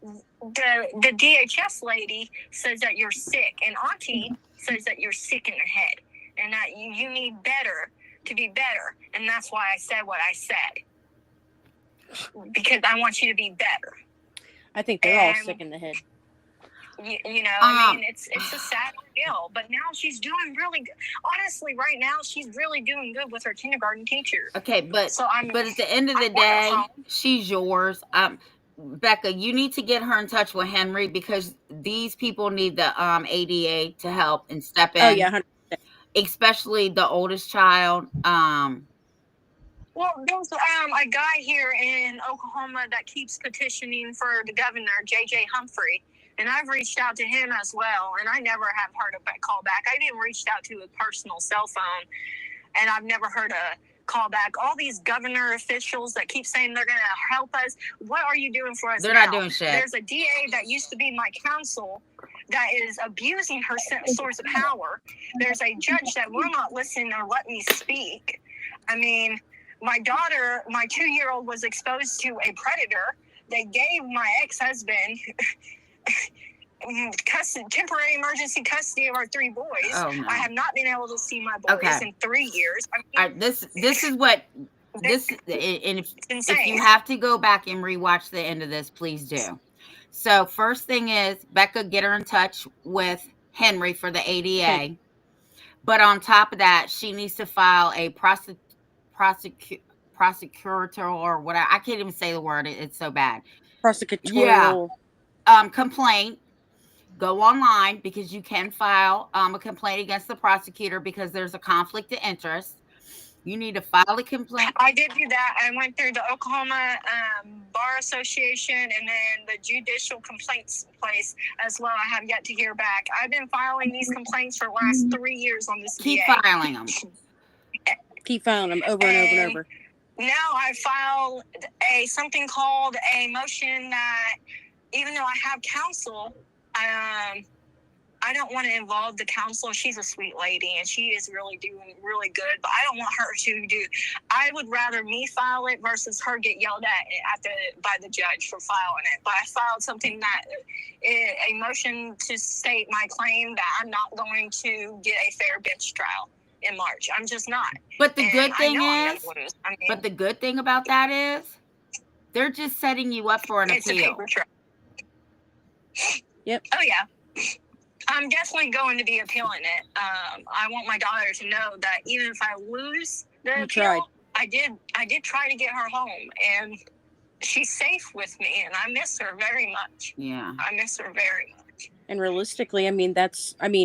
the DHS lady says that you're sick. And Auntie says that you're sick in the head. And that you need better to be better. And that's why I said what I said. Because I want you to be better. I think they're all sick in the head. You know, I mean, it's a sad deal. But now she's doing really good. Honestly, right now, she's really doing good with her kindergarten teacher. Okay, but at the end of the day, she's yours. Becca, you need to get her in touch with Henry because these people need the ADA to help and step in. Oh, yeah, 100%. Especially the oldest child. Well, there's a guy here in Oklahoma that keeps petitioning for the governor, J.J. Humphrey, and I've reached out to him as well, and I never have heard a call back. I've even reached out to a personal cell phone, and I've never heard a call back. All these governor officials that keep saying they're going to help us, what are you doing for us They're now? not doing shit. There's a DA that used to be my counsel that is abusing her source of power. There's a judge that will not listen or let me speak. I mean, my daughter, my 2-year-old, was exposed to a predator. They gave my ex-husband temporary emergency custody of our 3 boys. Oh, no. I have not been able to see my boys in 3 years. I mean, All right, this is what this and if you have to go back and rewatch the end of this, please do. So first thing is, Becca, get her in touch with Henry for the ADA. But on top of that, she needs to file a prosecutorial or whatever. I can't even say the word. It's so bad. Prosecutorial. Yeah. Complaint. Go online because you can file a complaint against the prosecutor because there's a conflict of interest. You need to file a complaint. I did do that. I went through the Oklahoma Bar Association and then the judicial complaints place as well. I have yet to hear back. I've been filing these complaints for the last 3 years on this Keep DA. filing them. Keep filing them over and over and over. Now I filed something called a motion that even though I have counsel, I don't want to involve the counsel. She's a sweet lady and she is really doing really good, but I don't want her to do. I would rather me file it versus her get yelled at by the judge for filing it. But I filed something that a motion to state my claim that I'm not going to get a fair bench trial in March. I'm just not. But the good thing is, but the good thing about that is they're just setting you up for an it's appeal. A paper trail. Yep. Oh yeah. I'm definitely going to be appealing it. I want my daughter to know that even if I lose the appeal, I did try to get her home, and she's safe with me, and I miss her very much. Yeah, I miss her very much. And realistically, but my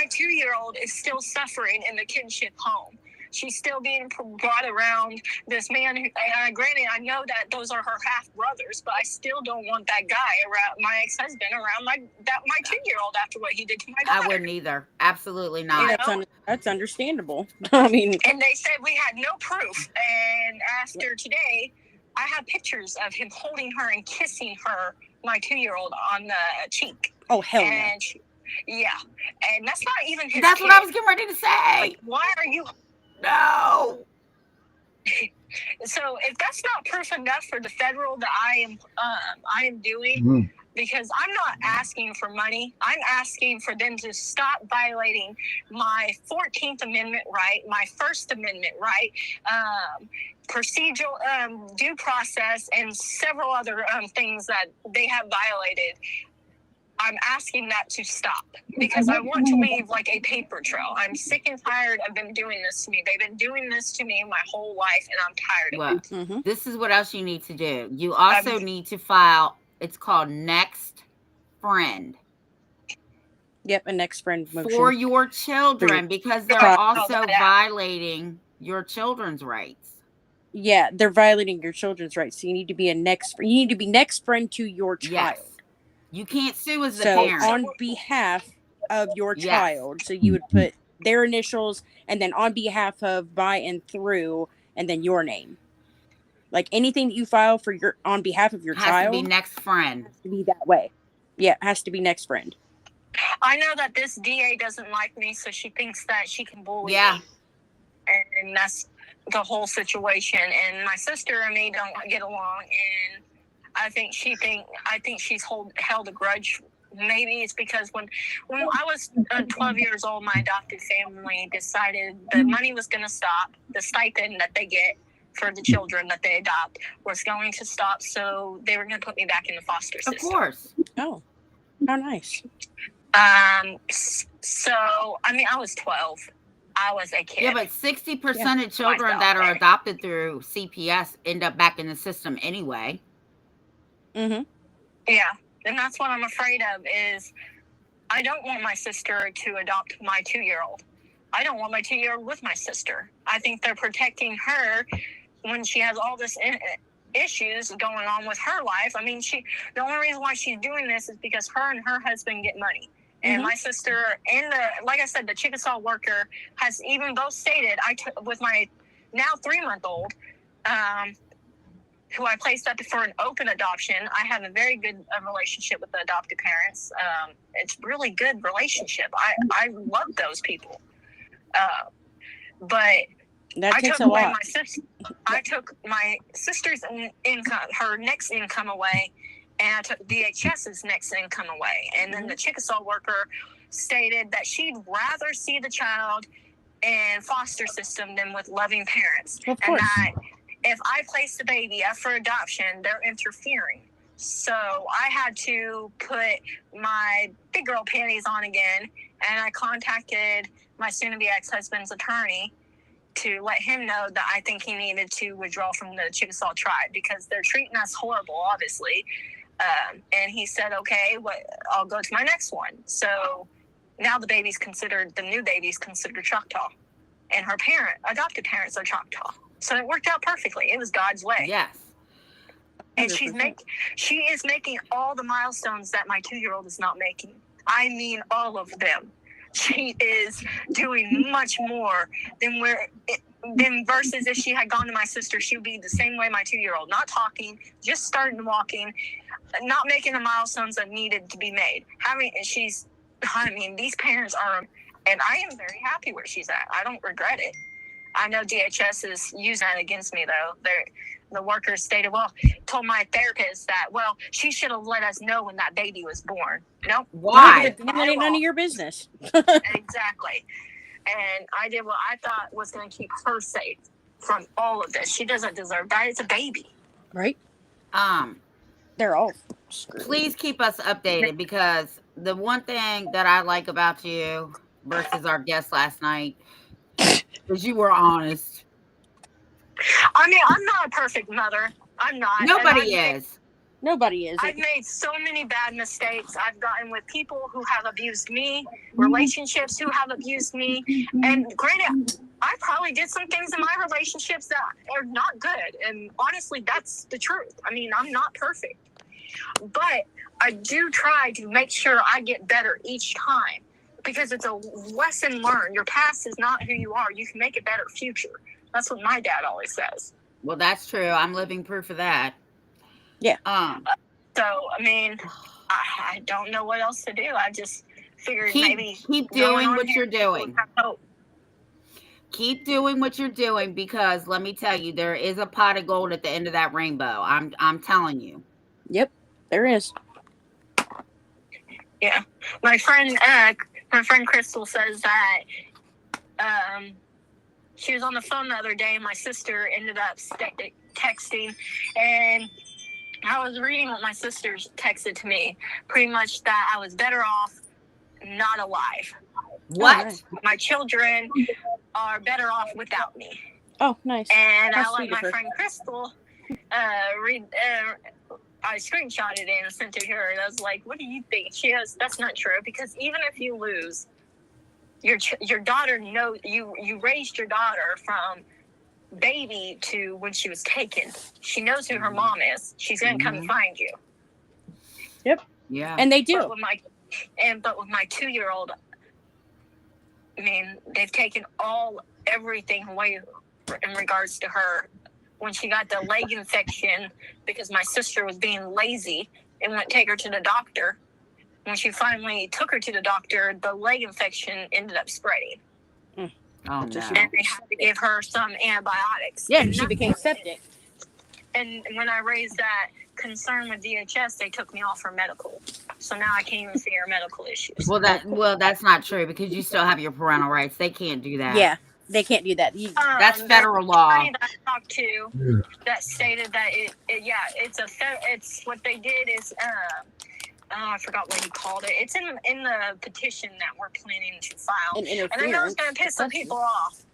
2-year-old is still suffering in the kinship home. She's still being brought around this man who, granted, I know that those are her half brothers, but I still don't want that guy around my ex-husband around my 2-year-old after what he did to my daughter. I wouldn't either. Absolutely not. That's understandable. I mean, and they said we had no proof. And after today, I have pictures of him holding her and kissing her, my 2-year-old, on the cheek. Oh hell no! Yeah, and that's not even his. That's kid. what I was getting ready to say. Like, why are you? No. So if that's not proof enough for the federal that I am doing, because I'm not asking for money, I'm asking for them to stop violating my 14th Amendment right, my First Amendment right, procedural due process, and several other things that they have violated. I'm asking that to stop because I want to leave like a paper trail. I'm sick and tired of them doing this to me. They've been doing this to me my whole life, and I'm tired of it. This is what else you need to do. You also need to file, it's called Next Friend. Yep, a Next Friend motion. For your children, because they're also violating your children's rights. Yeah, they're violating your children's rights. So you need to be next friend to your child. Yes. You can't sue as the parent. On behalf of your child. So you would put their initials and then on behalf of, by and through, and then your name. Like anything that you file for on behalf of your child has to be Next Friend. Has to be that way. Yeah, it has to be Next Friend. I know that this DA doesn't like me, so she thinks that she can bully me. And that's the whole situation. And my sister and me don't get along, and I think she's held a grudge. Maybe it's because when I was 12 years old, my adopted family decided the money was going to stop. The stipend that they get for the children that they adopt was going to stop. So they were going to put me back in the foster system. Of course. Oh, how nice. So, I mean, I was 12. I was a kid. Yeah, but 60% of children that are adopted through CPS end up back in the system anyway. Mm-hmm. Yeah, and that's what I'm afraid of is I don't want my sister to adopt my 2-year-old. I don't want my 2-year-old with my sister. I think they're protecting her when she has all this issues going on with her life. I mean, the only reason why she's doing this is because her and her husband get money. And my sister and like I said, the Chickasaw worker has even both stated, with my now 3-month-old, who I placed up for an open adoption. I have a very good relationship with the adopted parents. It's really good relationship. I love those people. But that takes a lot. I took my sister's income, her next income away, and I took DHS's next income away. And then the Chickasaw worker stated that she'd rather see the child in foster system than with loving parents. Of course. And that if I place the baby up for adoption, they're interfering. So I had to put my big girl panties on again, and I contacted my soon-to-be ex-husband's attorney to let him know that I think he needed to withdraw from the Chickasaw tribe because they're treating us horrible, obviously. And he said, okay, I'll go to my next one. So now the new baby's considered Choctaw. and her adopted parents are Choctaw. So it worked out perfectly. It was God's way. Yes. And she is making all the milestones that my 2-year-old is not making. I mean, all of them. She is doing much more than versus if she had gone to my sister, she would be the same way my 2-year-old, not talking, just starting walking, not making the milestones that needed to be made. These parents are, and I am very happy where she's at. I don't regret it. I know DHS is using that against me, though. The workers told my therapist that, well, she should have let us know when that baby was born. Nope. Why? That ain't none of your business. Exactly. And I did what I thought was going to keep her safe from all of this. She doesn't deserve that. It's a baby. Right? They're all screwed. Please keep us updated, because the one thing that I like about you versus our guest last night is you were honest. I mean, I'm not a perfect mother. I'm not. Nobody is. Nobody is. I've made so many bad mistakes. I've gotten with people who have abused me, relationships who have abused me. And granted, I probably did some things in my relationships that are not good. And honestly, that's the truth. I mean, I'm not perfect. But I do try to make sure I get better each time, because it's a lesson learned. Your past is not who you are. You can make a better future. That's what my dad always says. Well, that's true. I'm living proof of that. Yeah. So, I mean, I don't know what else to do. I just figured maybe keep doing what you're doing. Keep doing what you're doing, because let me tell you, there is a pot of gold at the end of that rainbow. I'm telling you. Yep, there is. Yeah. My friend Crystal says that she was on the phone the other day, and my sister ended up texting, and I was reading what my sister texted to me, pretty much that I was better off not alive. What? My children are better off without me. Oh, nice. And I let my friend Crystal read. I screenshotted it and sent it to her, and I was like, "What do you think?" She goes, "That's not true, because even if you lose, your daughter knows you raised your daughter from baby to when she was taken. She knows who her mom is. She's gonna come and find you." Yep. Yeah. And they do. But with my 2-year-old, I mean, they've taken everything away in regards to her. When she got the leg infection, because my sister was being lazy and wouldn't take her to the doctor. When she finally took her to the doctor, the leg infection ended up spreading. Oh, no. And they had to give her some antibiotics. Yeah, she became septic. And when I raised that concern with DHS, they took me off her medical. So now I can't even see her medical issues. Well, that's not true, because you still have your parental rights. They can't do that. Yeah, they can't do that. That's federal law. That I talked to that stated that it's what they did is I forgot what he called it. It's in the petition that we're planning to file. And I know it's going to piss some people off.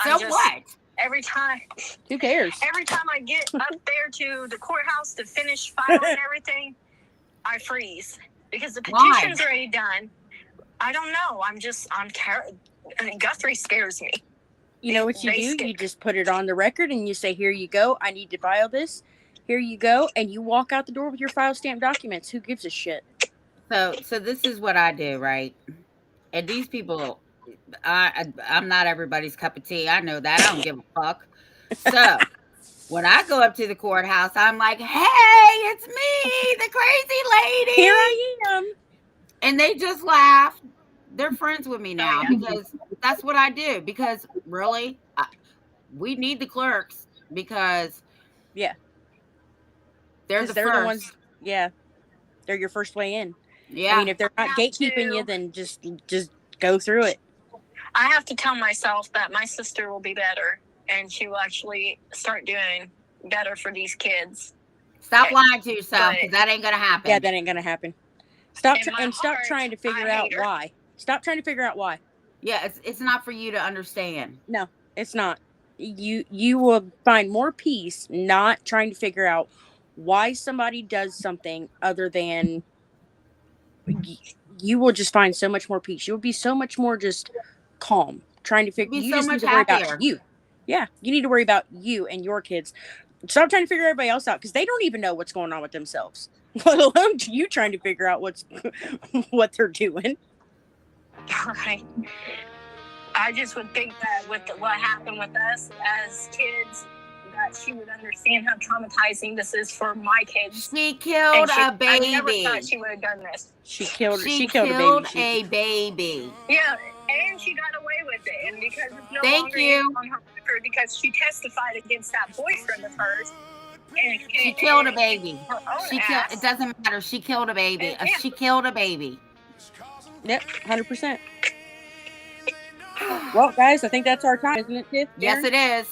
So what? Every time. Who cares? Every time I get up there to the courthouse to finish filing everything, I freeze, because the petition's already done. I don't know. Guthrie scares me. You know what you do? You just put it on the record and you say, "Here you go. I need to file this. Here you go." And you walk out the door with your file stamp documents. Who gives a shit? So this is what I do, right? And these people, I'm not everybody's cup of tea. I know that. I don't give a fuck. So when I go up to the courthouse, I'm like, "Hey, it's me, the crazy lady. Here I am." And they just laugh. They're friends with me now, because that's what I do. Because really, we need the clerks, because they're the ones. Yeah, they're your first way in. Yeah, I mean, if they're not gatekeeping you, then just go through it. I have to tell myself that my sister will be better, and she will actually start doing better for these kids. Stop lying to yourself, because that ain't gonna happen. Yeah, that ain't gonna happen. Stop trying to figure out why. Stop trying to figure out why. Yeah, it's not for you to understand. No, it's not. You will find more peace not trying to figure out why somebody does something, other than you will just find so much more peace. You'll be so much more just calm. trying to figure. Be You so just need much to worry happier. about you. Yeah, you need to worry about you and your kids. Stop trying to figure everybody else out because they don't even know what's going on with themselves. Let alone you trying to figure out what they're doing. Right. I just would think that with what happened with us as kids, that she would understand how traumatizing this is for my kids. She killed a baby. I never thought she would have done this. She killed killed a baby. a baby. Yeah, and she got away with it, and because it's no Thank longer you. on her record, because she testified against that boyfriend of hers. And She killed a baby. her own She killed. ass. It doesn't matter. She killed a baby. And- She killed a baby. Yep, 100%. Well, guys, I think that's our time, isn't it, Tiff? Yes, it is.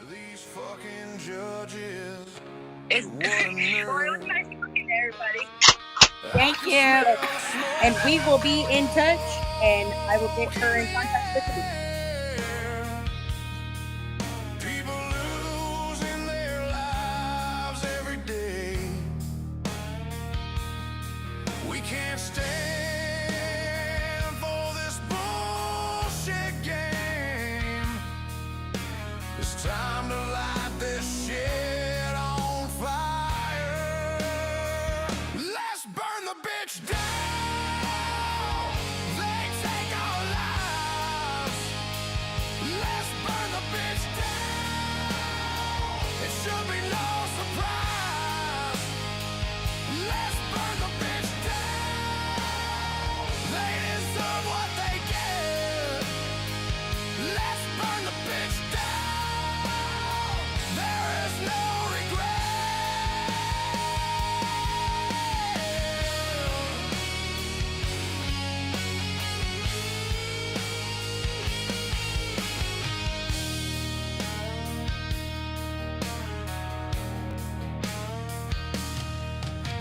These fucking judges. Well, it was nice talking to everybody. Thank you. And we will be in touch, and I will get her in contact with you. People losing their lives every day. We can't stand for this bullshit game. It's time to light this shit on fire. Let's burn the bitch down. They take our lives. Let's burn the bitch down. It should be no surprise. Let's burn the bitch down. They deserve what they get. Let's burn the bitch down. There is no regret.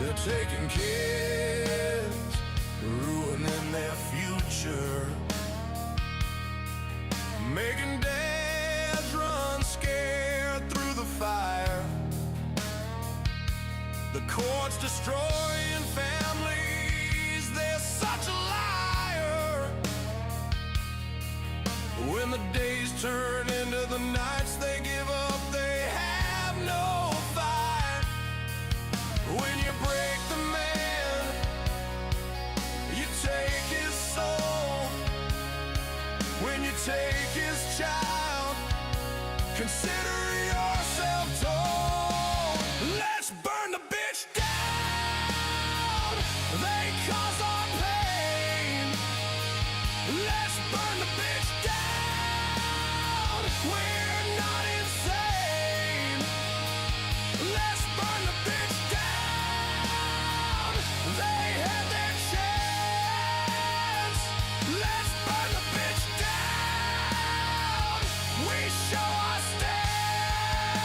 They're taking kids, ruining their future, making dads run scared through the fire. The court's destroying families, they're such a liar. When the days turn into the nights, they give up, they have no fight. When you break the man, you take his soul. When you take his child, consider yourself told. Let's burn the bitch down. They cause our pain. Let's burn the bitch down. We're not insane. Let's burn the bitch down. They had their chance. Let's burn the bitch down. We show our stand.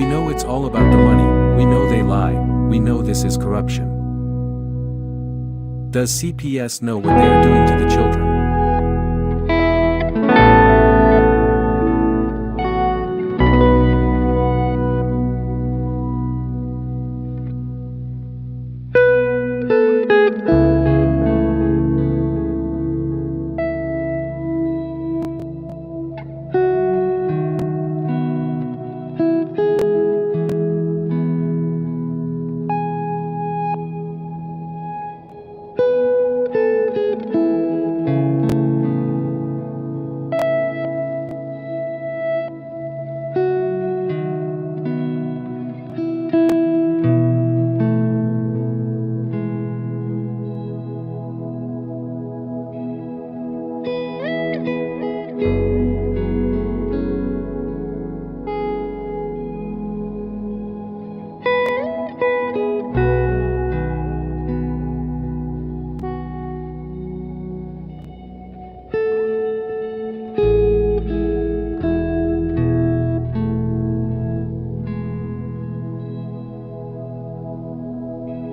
We know it's all about the money, we know they lie, we know this is corruption. Does CPS know what they are doing to the children?